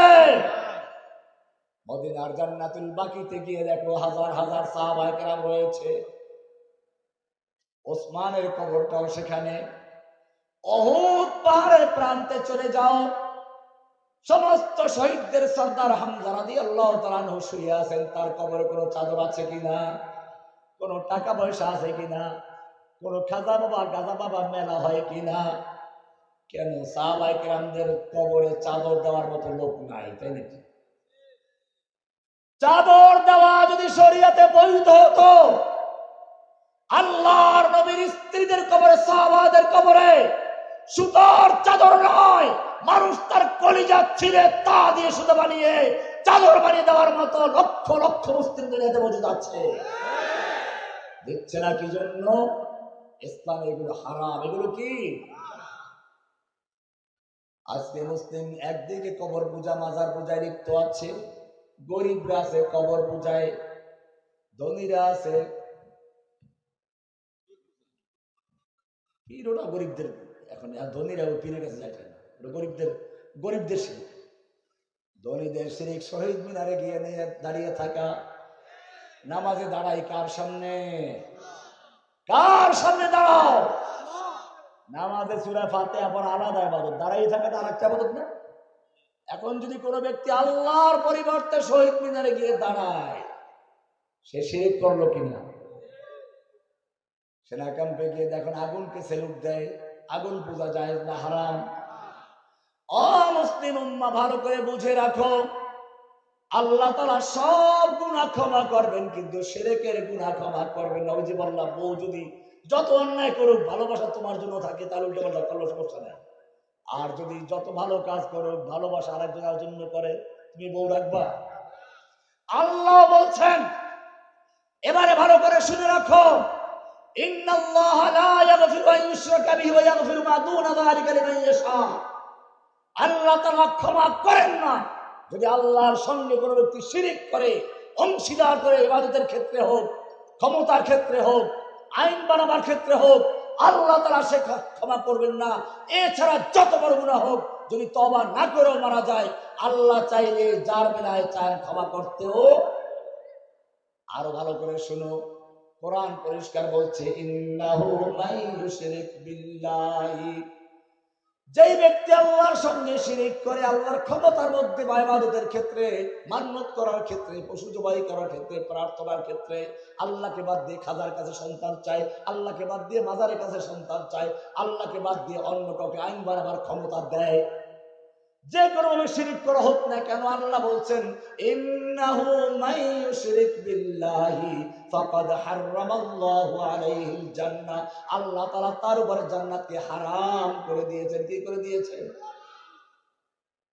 মদিনার জান্নাতুল বাকিতে গিয়ে দেখো হাজার হাজার সাহাবায়ে কেরাম রয়েছে। ওসমানের কবরটাও সেখানে। উহুদ পাহাড়ের প্রান্তে চলে যাও, সমস্ত শহীদদের সর্দার হামজা রাদিয়াল্লাহু তাআলা আনহু শুয়ে আছেন। তার কবরে কোনো চাদর আছে কিনা? কোনো টাকা পয়সা আছে কিনা? কোনো খাজা বাবা গাজা বাবা মেলা হয় কিনা? কেন? সাহাবায়ে কেরামদের কবরে চাদর দেওয়ার মতো লোক নাই, তাই নাকি? চাদর দেওয়া যদি শরীয়তে বৈধ হতো, আল্লাহর নবীর স্ত্রীদের কবরে, সাহাবাদের কবরে সুতার চাদর নয়, মানুষ তার কলিজা ছিঁড়ে তা দিয়ে সুতা বানিয়ে চাদর বানিয়ে দেওয়ার মতো লক্ষ লক্ষ মুসলিম দুনিয়াতে মজুদ আছে। দিচ্ছে না কি জন্য? ইসলাম এগুলো হারাম। এগুলো কি? আজকে মুসলিম একদিকে কবর পূজা, মাজার পূজায় লিপ্ত আছে, গরিবরা আছে কবর পূজায়, ধনীরা আছে পীর। ওটা গরিবদের, এখন ধনীরা পীরের কাছে যায় না, ওটা গরিবদের শিরিক। ধনীদের শিরিক শহীদ মিনারে গিয়ে নিয়ে দাঁড়িয়ে থাকা, নামাজে দাঁড়াই কার সামনে? কার সামনে দাঁড়াও? নামাজে সূরা ফাতিহা পড়া আলাদা ইবাদত, দাঁড়িয়ে থাকাটা আরেকটা ইবাদত না? এখন যদি কোনো ব্যক্তি আল্লাহর পরিবর্তে শহীদ মিনারে গিয়ে দাঁড়ায়, সে শিরিক করলো কিনা? সেনা ক্যাম্পে গিয়ে দেখুন আগুনকে সেলুট দেয়, আগুন পূজা জায়েজ না হারাম? ও মুসলিম উম্মাহ, ভালো করে বুঝে রাখো, আল্লাহ তাআলা সব গুনাহ ক্ষমা করবেন, কিন্তু শিরকের গুনাহ ক্ষমা করবেন না। ওই যে বললাম, বউ যদি যত অন্যায় করুক, ভালোবাসা তোমার জন্য থাকে, তাহলে উল্টো পাল্টা করলে সমস্যা নেই। আর যদি যত ভালো কাজ করো, ভালোবাসা আরেকজনের জন্য করে, তুমি বউ রাখবা? আল্লাহ বলছেন, এবারে ভালো করে শুনে রাখো, ইন্নাল্লাহা লা ইয়াগফিরু আন ইউশরাকা বিহি ওয়া ইয়াগফিরু মা দুনা যালিকা লিমান ইয়াশা। আল্লাহ তাআলা ক্ষমা করেন না যদি আল্লাহর সঙ্গে কোনো ব্যক্তি শিরিক করে, অংশীদার করে, ইবাদতের ক্ষেত্রে হোক, ক্ষমতার ক্ষেত্রে হোক, আইন বানাবার ক্ষেত্রে হোক, আল্লাহ তাআলা সে ক্ষমা করবেন না। এছাড়া যত বড় গুনাহ হোক, যদি তওবা না করেও মারা যায়, আল্লাহ চাইলে যার বেলায় চান ক্ষমা করতেও। আরো ভালো করে শুনো, কোরআন পরিষ্কার বলছে, ইন্নাহু মাইয়ুশরিক বিল্লাহি, যেই ব্যক্তি আল্লাহর সঙ্গে শিরিক করে, আল্লাহর ক্ষমতার মধ্যে বা ইবাদতের ক্ষেত্রে, মান্নত করার ক্ষেত্রে, পশু জবাই করার ক্ষেত্রে, প্রার্থনার ক্ষেত্রে আল্লাহকে বাদ দিয়ে খাজার কাছে সন্তান চায়, আল্লাহকে বাদ দিয়ে মাজারের কাছে সন্তান চায়, আল্লাহকে বাদ দিয়ে অন্য কাউকে আইন বানাবার ক্ষমতা দেয়, যে কোনো ভাবে শিরিক করা হোক না কেন, আল্লাহ বলছেন, ইন্নাহু মাইয়ুশরিক বিল্লাহি ফাকাদ হারামাল্লাহু আলাইহিল জান্নাহ, আল্লাহ তাআলা তার উপরে জান্নাতকে হারাম করে দিয়েছেন। কি করে দিয়েছেন?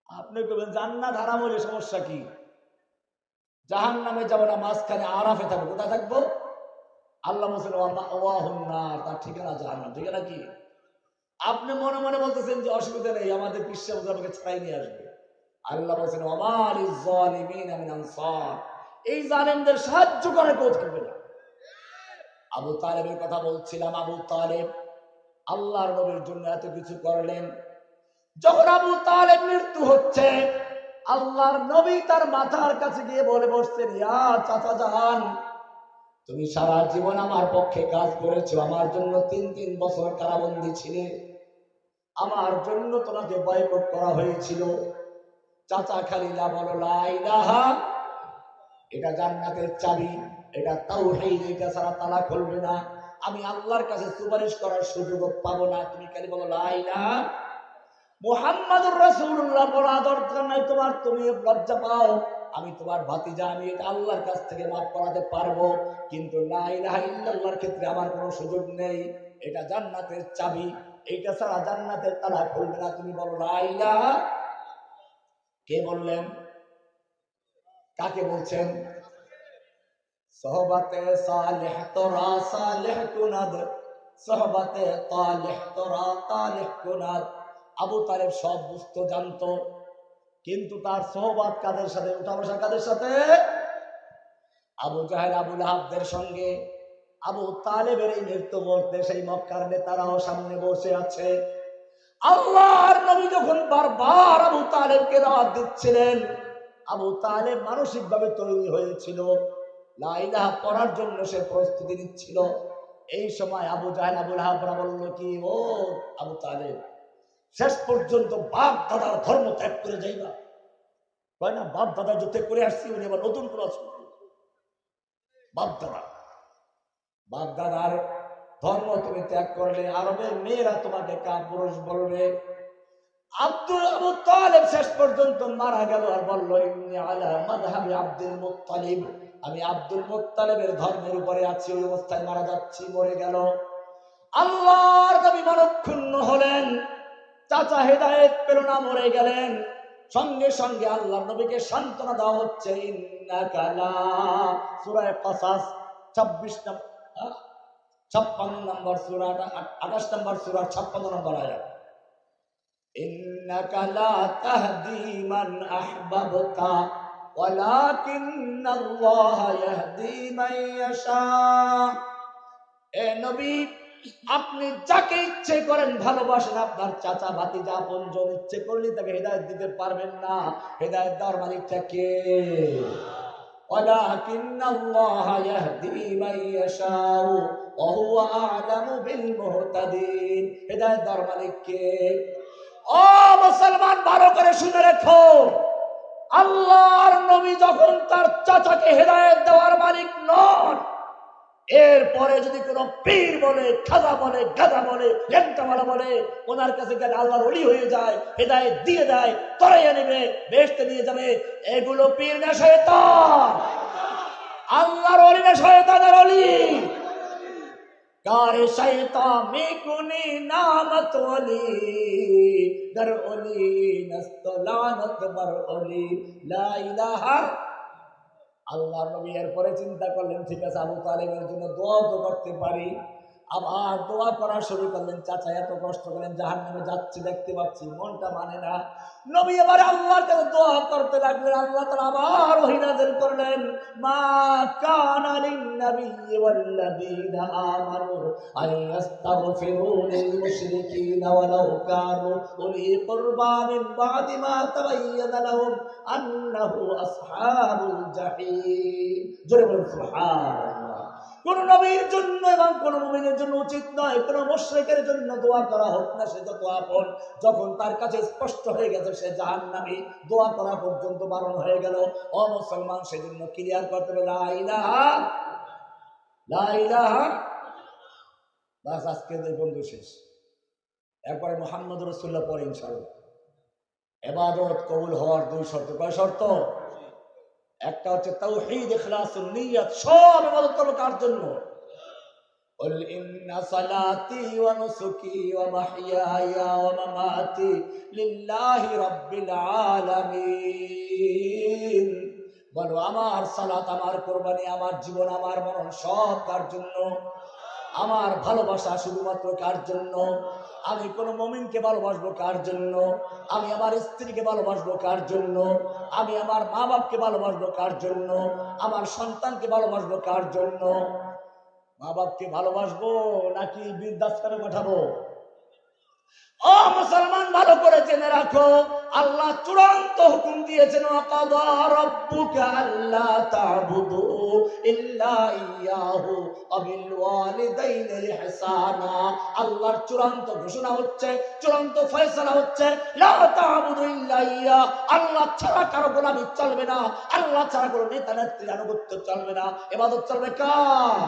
আপনি কইবেন জান্নাত হারাম হলে সমস্যা কি? জাহান্নামে যাব না, মাঝখানে আরাফে থাকবো। কোথায় থাকবো? আল্লাহ বলেছেন ওয়াহুন নার, তার ঠিকানা জাহান্নাম। ঠিকানা কি? আপনি মনে মনে বলতেছেন যে অসুবিধা নেই, আমাদের পিসা আমাকে ছাড়াই নিয়ে আসবে। আল্লাহ বলছেন ওয়ামা লিয-যালিমিনা মিন আনসার, এই জালেমদের সাহায্য করে কেউ থাকবে না। আবু তালেবের কথা বলছিলাম। আবু তালেব আল্লাহর নবীর জন্য এত কিছু করলেন। যখন আবু তালেব মৃত্যু হচ্ছে, আল্লাহর নবী তার মাথার কাছে গিয়ে বলে বসছেন, ইয়া চাচা জান, তুমি সারা জীবন আমার পক্ষে কাজ করেছো, আমার জন্য 3 বছর কারাবন্দী ছিলে, আমার জন্য তোমাকে বয়কট করা হয়েছিল। চাচা খালিলা বলো লা ইলাহা, এটা জান্নাতের চাবি, এটা তাওহীদ, এটা ছাড়া তালা খুলবে না, আমি আল্লাহর কাছে সুপারিশ করার সুযোগ পাবো না। তুমি খালি বলো লা ইলাহা মুহাম্মাদুর রাসূলুল্লাহ বলার দরকার নাই তোমার, তুমি লজ্জা পাও, আমি তোমার ভাতিজা, আমি এটা আল্লাহর কাছ থেকে মাফ করাতে পারবো, কিন্তু লা ইলাহা ইল্লাল্লাহর ক্ষেত্রে আমার কোনো সুযোগ নেই, এটা জান্নাতের চাবি, এইটা ছাড়া জান্নাতের তালা খুলবে না, তুমি বলো লা ইলাহা। কে বললেন? কাকে বলছেন? সোহবতে সালেহ তোরা সালেহ কুনাদ, সোহবতে তালেহ তোরা তালেহ কুনাদ। আবু তালেব সব বুঝতো, জানতো, কিন্তু তার সোহবত কাদের সাথে, উঠা বসা কাদের সাথে? আবু জাহেল আবু লাহাবদের সঙ্গে। আবু তালেবের এই মৃত্যু মুহূর্তে সেই মক্কার নেতারাও সামনে বসে আছে। আল্লাহর নবী যখন বারবার আবু তালেবকে দাওয়াত দিচ্ছিলেন, আবু তালেব মানসিকভাবে তৈরি হয়েছিল, লা ইলাহা পড়ার জন্য সে প্রস্তুতি নিচ্ছিল। এই সময় আবু জাহেল আবু লাহাবরা বলল কি, ও আবু তালেব, শেষ পর্যন্ত বাপ দাদার ধর্ম ত্যাগ করে যাইবা? কয় না, বাপ দাদা যুদ্ধ করে আসছি, উনি আবার নতুন করে আসবেন। বাপ দাদার ধর্ম তুমি ত্যাগ করলে আরবের মেয়েরা তোমাকে কাপুরুষ বলবে। আবু তালেব শেষ পর্যন্ত মারা গেল আর বলল, ইন্নী আলা মাযহাবি আব্দুল মুত্তালিব, আমি আব্দুল মুত্তালিবের ধর্মের উপরে আছি, ওই অবস্থায় মারা যাচ্ছি, মরে গেল। আল্লাহর নবী মনক্ষুণ্ণ হলেন, চাচা হেদায়েত পেল না, মরে গেলেন। সঙ্গে সঙ্গে আল্লাহর নবীকে সান্ত্বনা দেওয়া হচ্ছে, ইন্নাকা লা, সূরা কাসাস 56 নম্বর সূরা, 28 নম্বর সূরা 56 নম্বর আয়াত, ইন্নাকা লা তাহদি মান আহবাবতা ওয়ালাকিন্নাল্লাহা ইয়াহদি মান ইয়াশা। এ নবী, আপনি যাকে ইচ্ছে করেন ভালোবাসেন, আপনার চাচা ভাতিজা আপনজন, ইচ্ছে করলে তাকে হেদায়েত দিতে পারবেন না, হেদায়েত দেওয়ার মালিকটা কে? ওয়ালাকিন্নাল্লাহা ইয়াহদি মান ইয়াশা ওয়া হুয়া আ'লামু বিল মুহতাদিন। হেদায়েত দেওয়ার মালিক কে? ও মুসলমান, ভালো করে শুনে রেখো, আল্লাহর নবী যখন তার চাচাকে হেদায়েত দেওয়ার মালিক নন, এরপরে যদি কোনো পীর বলে, খাজা বলে, গাদা বলে, ল্যাংটাওয়ালা বলে, ওনার কাছে গেলে আল্লাহর ওলি হয়ে যায়, হেদায়েত দিয়ে দেয়, তরাইয়া নেবে, বেহেশতে নিয়ে যাবে, এগুলো পীর না শয়তান? আল্লাহর ওলি না শয়তানের ওলি? কারে শয়তান মিকুনি নামত ওলি, দর ওলি নস্তলানত বর ওলি, লা ইলাহা। আল্লাহর নবী এরপরে চিন্তা করলেন, ঠিক আছে, আবু তালেবের জন্য দোয়া তো করতে পারি। আবার দোয়া করা শুরু করলেন, চাচা এত কষ্ট করেন, জাহান্নামে যাচ্ছি, দেখতে পাচ্ছি, মনটা মানে না। নবী এবারে আল্লাহর কাছে দোয়া করতে লাগলেন। আল্লাহ তাআলা আবার ওহী নাযিল করলেন, মা কানা লিন-নাবিয়্যি ওয়াল-লাযীনা আমানু আন ইস্তাগফিরু লিল-মুশরিকিনা ওয়ালাউ কানু উলি কুরবা মিন বা'দি মা তাবায়্যানা লাহুম আন্নাহু আসহাবুল জাহিম। জোরে বলুন সুবহানাল্লাহ। কোন নবীর জন্য এবং কোন মুমিনের জন্য উচিত নয় কোন মুশরিকের জন্য দোয়া করা হোক না সে যত আপন। যখন তার কাছে স্পষ্ট হয়ে গেছে সে জাহান্নামী, দোয়া করা পর্যন্ত বারণ হয়ে গেল। ও মুসলমান, সেজন্য ক্লিয়ার করতে হবে লা ইলাহা, লা ইলাহা। বাস, আজকে এই বন্ধু শেষ। এরপরে মুহাম্মদ রাসূলুল্লাহ পরে ইনশাআল্লাহ। ইবাদত কবুল হওয়ার 2 শর্ত। কয় শর্ত? একটা হচ্ছে তাওহীদ, ইখলাসুন নিয়ত, সব ইবাদত করব কার জন্য? কুল ইন্না সালাতি ওয়া নুসুকি ওয়া মাহইয়ায়া ওয়া মামাতি লিল্লাহি রাব্বিল আলামিন। বলো, আমার সালাত, আমার কুরবানি, আমার জীবন, আমার মরণ সব কার জন্য? আমার ভালোবাসা শুধুমাত্র কার জন্য? আমি কোন মুমিনকে ভালোবাসবো কার জন্য? আমি আমার স্ত্রীকে ভালোবাসবো কার জন্য? আমি আমার মা বাপকে ভালোবাসবো কার জন্য? আমার সন্তানকে ভালোবাসবো কার জন্য? মা বাপকে ভালোবাসবো নাকি বৃদ্ধাশ্রমে পাঠাবো? ও মুসলমান, ভালো করে জেনে রাখো, আল্লাহ চূড়ান্ত হুকুম দিয়েছেন, ওয়াকাদা রাব্বুকা আল্লা তা'বুদু ইল্লা ইয়াহু ওয়া বিল ওয়ালিদাইনি ইহসানা। আল্লাহর চূড়ান্ত ঘোষণা হচ্ছে, চূড়ান্ত ফয়সালা হচ্ছে, লা তা'বুদু ইল্লা ইয়া, আল্লাহ ছাড়া কারো গোলামি চলবে না, আল্লাহ ছাড়া কোনো নেতা নেত্রীর আনুগত্য চলবে না, ইবাদত চলবে কার?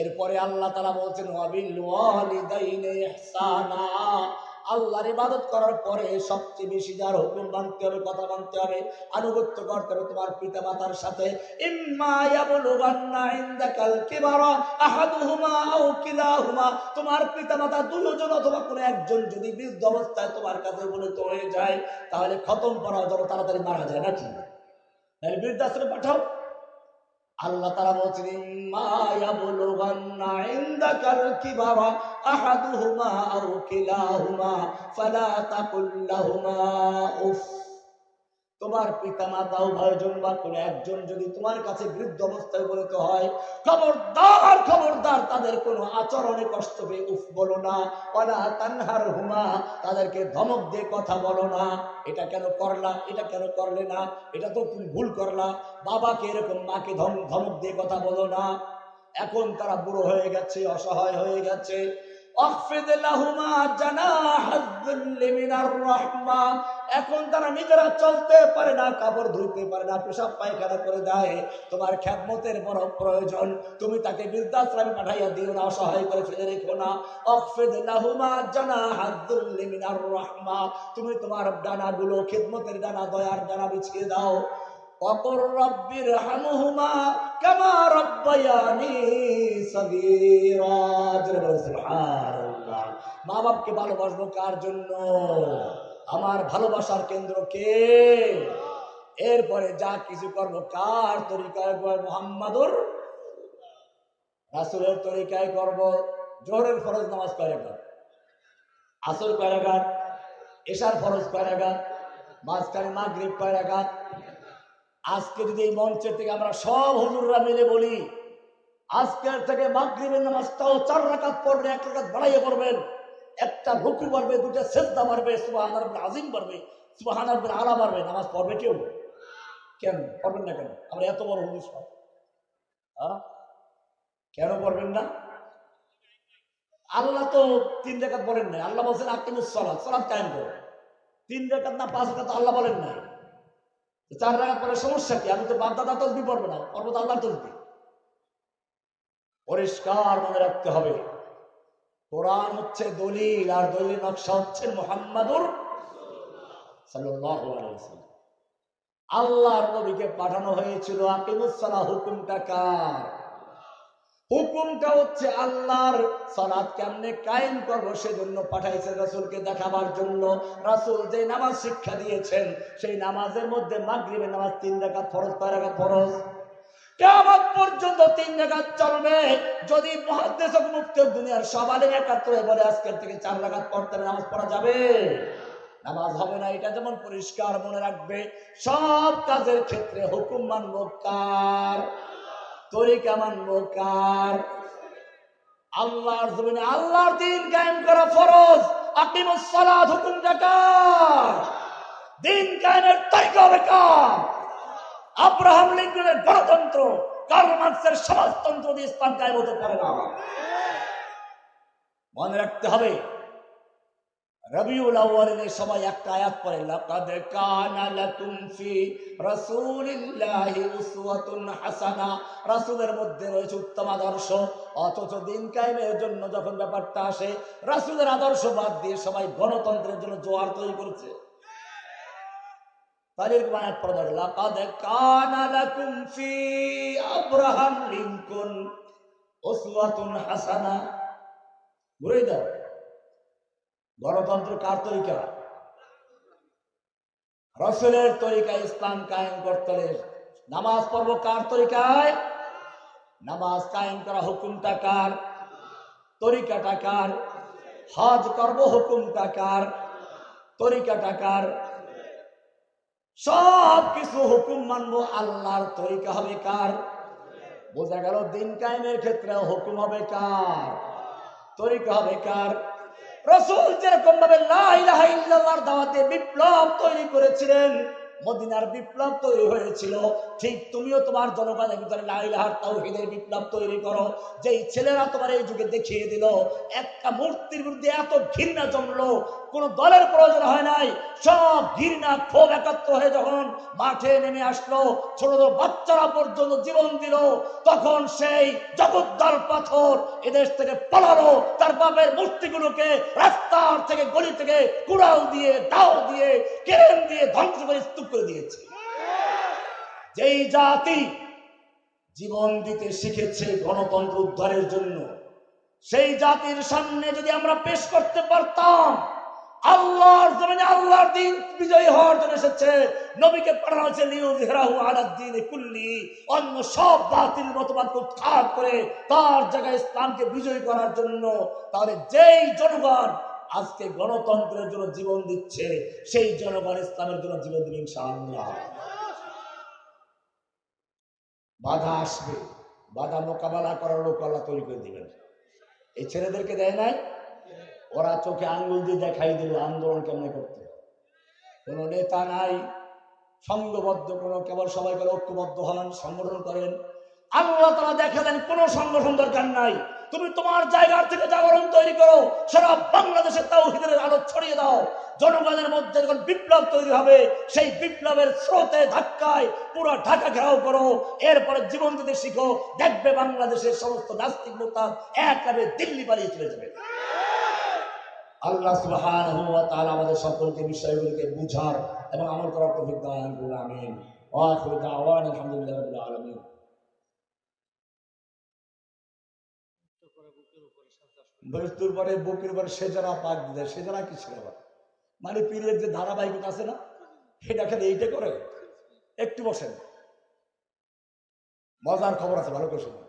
এরপরে আল্লাহ তাআলা বলছেন ওয়াবিল ওয়ালিদাইনি ইহসানা, আল্লাহর ইবাদত করার পরে সবচেয়ে বেশি যার হুকুম মানতে হবে, কথা মানতে হবে, আনুগত্য করতে হবে তোমার পিতা মাতার সাথে। ইম্মা ইয়াবলুগান্না ইনদাকাল কিবারা আহাদুহুমা আও কিলাহুমা, তোমার পিতা মাতা দুইজন অথবা কোনো একজন যদি বৃদ্ধ অবস্থায় তোমার কাছে উপনীত হয়ে যায়, তাহলে খতম করা যত তাড়াতাড়ি মারা যায় নাকি, তাহলে বৃদ্ধাশ্রমে পাঠাও। আল্লাহ তাআলা বলছেন ইম্মা ইয়াবলুগান্না ইনদাকাল কিবারা আহাদুহুমা আও কিলাহুমা ফালা তাকুল লাহুমা উফ, তোমার পিতা মাতা উভয়জন বা কোনো একজন যদি তোমার কাছে বৃদ্ধ অবস্থায় উপনীত হয়, খবরদার খবরদার তাদের কোনো আচরণে কষ্ট পেয়ে উফ বলো না, ওয়ালা তানহারহুমা, তাদেরকে ধমক দিয়ে কথা বলো না, এটা কেন করলা, এটা কেন করলে না, এটা তো তুমি ভুল করলা, বাবাকে এরকম মাকে ধমক দিয়ে কথা বলো না। এখন তারা বুড়ো হয়ে গেছে, অসহায় হয়ে গেছে, এখন তারা নিজেরা চলতে পারে না, কাপড় ধুইতে পারে না, পেশাব পায়খানা করে দেয়, তোমার খেদমতের বড় প্রয়োজন, তুমি তাকে বৃদ্ধাশ্রমে পাঠাইয়া দিও না, অসহায় করে ফেলে রেখো না। তুমি তোমার ডানাগুলো, খেদমতের ডানা, দয়ার ডানা বিছিয়ে দাও। অকর রব্বির হামহুমা কামা রব্বায়ানি সগীরা, সুবহানাল্লাহ। মা বাপকে ভালোবাসবো কার জন্য? আমার ভালোবাসার কেন্দ্র কে? এরপরে যা কিছু করবো কার তরিকায়? মুহাম্মাদুর রাসূলের তরিকায় করব। জোহরের ফরজ নামাজ কয় রাকাত, আসর কয় রাকাত, এশার ফরজ কয় রাকাত, মাঝখানে মাগরিব কয় রাকাত। আজকে যদি এই মঞ্চের থেকে আমরা সব হুজুররা মিলে বলি আজকের থেকে মাগরিবের নামাজটাও 4 রাকাত পড়বে, 1 রাকাত বাড়াইয়ে পড়বেন, একটা রুকু বাড়বে, 2টা সিজদা বাড়বে, সুবহান রাব্বিল আযীম বাড়বে, সুবহান রাব্বিল আলা বাড়বে, নামাজ পড়বে কেউ? কেন পড়বেন না? কেন? আমরা এত বড় হুজুর সব, কেন পড়বেন না? আল্লাহ তো 3 রাকাত বলেন নাই, আল্লাহ বলছেন আকিমুস সালাত, সালাত কায়েম করো। 3 রাকাত না 5 রাকাত আল্লাহ বলেন নাই। 4 রাকাত পরে সমস্যা কি? আমি তো বাপ দাদা তসবিহ পড়বো না, পড়বো তো আল্লাহর তসবিহ। পরিষ্কার মনে রাখতে হবে, কোরআন হচ্ছে দলিল, আর দলিল নকশা হচ্ছে মুহাম্মাদুর সাল্লাল্লাহু আলাইহি ওয়াসাল্লাম। আল্লাহর নবীকে পাঠানো হয়েছিল আকিমুস সালাহ, হুকুমটা কার? হুকুমটা হচ্ছে আল্লাহর। সালাত কেমনে কায়েম করবো সেজন্য পাঠাইছেন রাসূলকে দেখাবার জন্য। রাসূল যে নামাজ শিক্ষা দিয়েছেন সেই নামাজের মধ্যে মাগরিবের নামাজ 3 রাকাত ফরজ, 4 রাকাত ফরজ, কিয়ামত পর্যন্ত 3 রাকাত চলবে। যদি মুহাদ্দিস ও মুফতি দুনিয়ার সব আলেম একাত্র হয়ে বলে আজকের থেকে 4 রাকাত পড়তে নামাজ পড়া যাবে, নামাজ হবে না। এটা যেমন পরিষ্কার মনে রাখবে, সব কাজের ক্ষেত্রে হুকুম মানবো কার? তরিকা মানবো কার? আল্লাহর জমিনে আল্লাহর দ্বীন কায়েম করা ফরজ। আকিমুস সালাত হুকুমটা কার? দ্বীন কায়েমের তরিকা হবে কার? আব্রাহাম লিঙ্কনের গণতন্ত্র, কার্ল মার্কসের সমাজতন্ত্র দিয়ে ইসলাম কায়েম হতে পারে না। মনে রাখতে হবে, রবিউল আউয়ালের সময় একটা আয়াত পড়ে, লাকাদ কানা লাকুম ফি রাসূলিল্লাহি উসওয়াতুন হাসানা, রাসূলের মধ্যে রয়েছে উত্তম আদর্শ। অথচ দিন কায়েমের জন্য যখন ব্যাপারটা আসে, রাসূলের আদর্শ বাদ দিয়ে সবাই গণতন্ত্রের জন্য জোয়ার তৈরি করেছে। তাদের আয়াত পড়া, লাকাদ কানা লাকুম ফি আব্রাহাম লিঙ্কন উসওয়াতুন হাসানা। ঘুরে দাও, গণতন্ত্র কার তরিকা? রাসূলের তরিকায় ইসলাম কায়েম করতে হলে নামাজ পড়বো কার তরিকায়? নামাজ কায়েম করা হুকুমটা কার? তরিকাটা কার? হজ করবো হুকুমটা কার? তরিকাটা কার? সব কিছু হুকুম মানবো, আল্লাহর তরিকা হবে কার? বোঝা গেল, দিন কায়েমের ক্ষেত্রে হুকুম হবে কার? তরিকা হবে কার? রাসূল যেরকম ভাবে লা ইলাহা ইল্লাল্লাহর দাওয়াতে বিপ্লব তৈরি করেছিলেন, মদিনার বিপ্লব তৈরি হয়েছিল, ঠিক তুমিও তোমার জনগণের ভিতরে লা ইলাহার তাওহীদের বিপ্লব তৈরি করো। যেই ছেলেরা তোমার এই যুগে দেখিয়ে দিল, একটা মূর্তির বিরুদ্ধে এত ঘৃণা জমলো, কোন দলের প্রয়োজন হয় নাই, সব ঘৃণা ক্ষোভ একত্র হয়ে যখন মাঠে নেমে আসলো, ছোট ছোট বাচ্চারা পর্যন্ত জীবন দিল, তখন সেই জগদ্দল পাথর এদেশ থেকে পালালো, তার বাপের মূর্তিগুলোকে রাস্তার থেকে গলি থেকে কুড়াল দিয়ে, দাও দিয়ে, কেরেন দিয়ে ধ্বংস করে স্তূপ করে দিয়েছে। যেই জাতি জীবন দিতে শিখেছে গণতন্ত্র উদ্ধারের জন্য, সেই জাতির সামনে যদি আমরা পেশ করতে পারতাম আল্লাহর জমিনে আল্লাহর দিন বিজয়ী হওয়ার জন্য এসেছে, নবীকে পাঠানো হয়েছে লিইয়ুযহিরাহু আলাদ দীনি কুল্লি, অন্য সব বাতিল মতবাদকে উৎখাত করে তার জায়গায় ইসলামকে বিজয়ী করার জন্য, তাহলে যেই জনগণ আজকে গণতন্ত্রের জন্য জীবন দিচ্ছে, সেই জনগণ ইসলামের জন্য জীবন দিবে ইনশাআল্লাহ। বাধা আসবে, বাধা মোকাবেলা করার লোক আল্লাহ তৈরি করে দিবেন। এই ছেলেদেরকে দেয় নাই, ওরা চোখে আঙ্গুল দিয়ে দেখাই দিল আন্দোলন কেমনে করতে। কোন নেতা নাই সংঘবদ্ধ, কোন কেবল সবাই করে ঐক্যবদ্ধ হন, সংগঠন করেন। আল্লাহ তাআলা দেখা দেন কোন সংগঠন দরকার নাই, তুমি তোমার জায়গার থেকে জাগরণ তৈরি করো, সারা বাংলাদেশে তাওহীদের আলো ছড়িয়ে দাও। জনগণের মধ্যে যখন বিপ্লব তৈরি হবে, সেই বিপ্লবের স্রোতে ধাক্কায় পুরো ঢাকা ঘেরাও করো, এরপরে জীবন দিতে শিখো, দেখবে বাংলাদেশের সমস্ত নাস্তিক মুরতাদ একভাবে দিল্লি পালিয়ে চলে যাবে। আল্লাহ সুবহানাহু ওয়া তাআলা আমাদের সকলকে বিষয়গুলোকে বুঝার এবং আমল করার তৌফিক দান করুন। আমিন। ওয়া আখিরু দাওয়ানা আলহামদুলিল্লাহি রাব্বিল আলামিন। মৃত্যুর পরে বুকের উপরে সেজারা পাক দিতে, সেজারা কি ছিল আবার? মানে পীরের যে ধারাবাহিকতা আছে না, এটা খালি এইটা করে। একটু বসেন, মজার খবর আছে, ভালো করে শুনুন।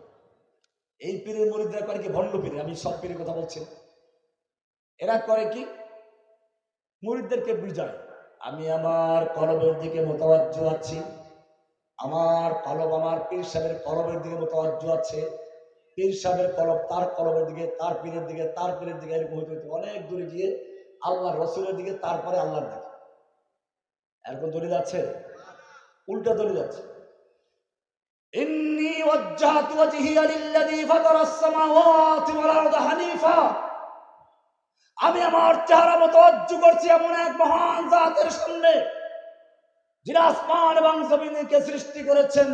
এই পীরের মুরিদরা করে কি, ভণ্ড পীর, আমি সব পীরের কথা বলছি, এরা করে কি, মুরিদদেরকে বুঝায় আমি আমার কলবের দিকে মোতাওয়াজ্জু আছি, আমার কলব আমার পীর সাহেবের কলবের দিকে মোতাওয়াজ্জু আছে, পীর সাহেবের কলব তার কলবের দিকে, তার পীরের দিকে, তার পীরের দিকে, এরকম হইতে হইতে অনেক দূরে গিয়ে আল্লাহ রসুলের দিকে, তারপরে আল্লাহর দিকে। এরকম দলিল আছে? উল্টা দলিল আছে। ইন্নী ওয়াজ্জাহতু ওয়াজহিয়া লিল্লাযী ফাতারাস সামাওয়াতি ওয়াল আরদা হানিফা, আমি আমার চেহারা মোতাওয়াজ্জু করছি এমন এক মহান জাতের সামনে, যিনি আসমান এবং জমিনকে সৃষ্টি করেছেন।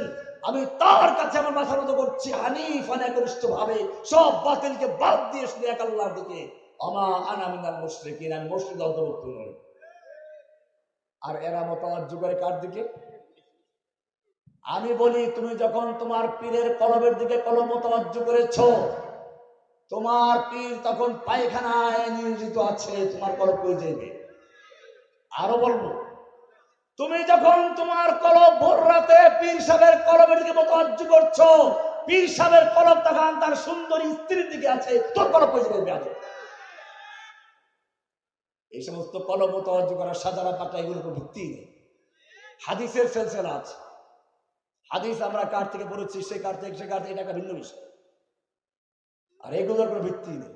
আমি তার কাছে আমার মাথা নত করছি হানিফান, একনিষ্ঠ ভাবে, সব বাতিলকে বাদ দিয়ে শুধু এক আল্লাহর দিকে। আমা আনা মিনাল মুশরিকিন, আমি মুশরিক অন্তর্ভুক্ত নই। আর এরা মোতাওয়াজ্জু করে কার দিকে? আমি বলি, তুমি যখন তোমার পীরের কলবের দিকে কলব মোতাওয়াজ্জু করেছো, তোমার পীর তখন পায়খানায় নিয়োজিত আছে, তোমার কলব কই যাবে? আরো বলবো, তুমি যখন তোমার কলব ভোর রাতে পীর সাহেবের কলবের দিকে মোতাওয়াজ্জু করছো, পীর সাহেবের কলব তখন তার সুন্দরী স্ত্রীর দিকে আছে, তোর কলব কই যাবে? এই সমস্ত কলব মোতাওয়াজ্জু করার সাজারা পাটা, এগুলোর কোনো ভিত্তি নেই। হাদিসের সিলসিলা আছে, হাদিস আমরা কার থেকে পড়েছি, সে কার থেকে, এটা একটা ভিন্ন বিষয়, আর এগুলোর কোনো ভিত্তি নেই।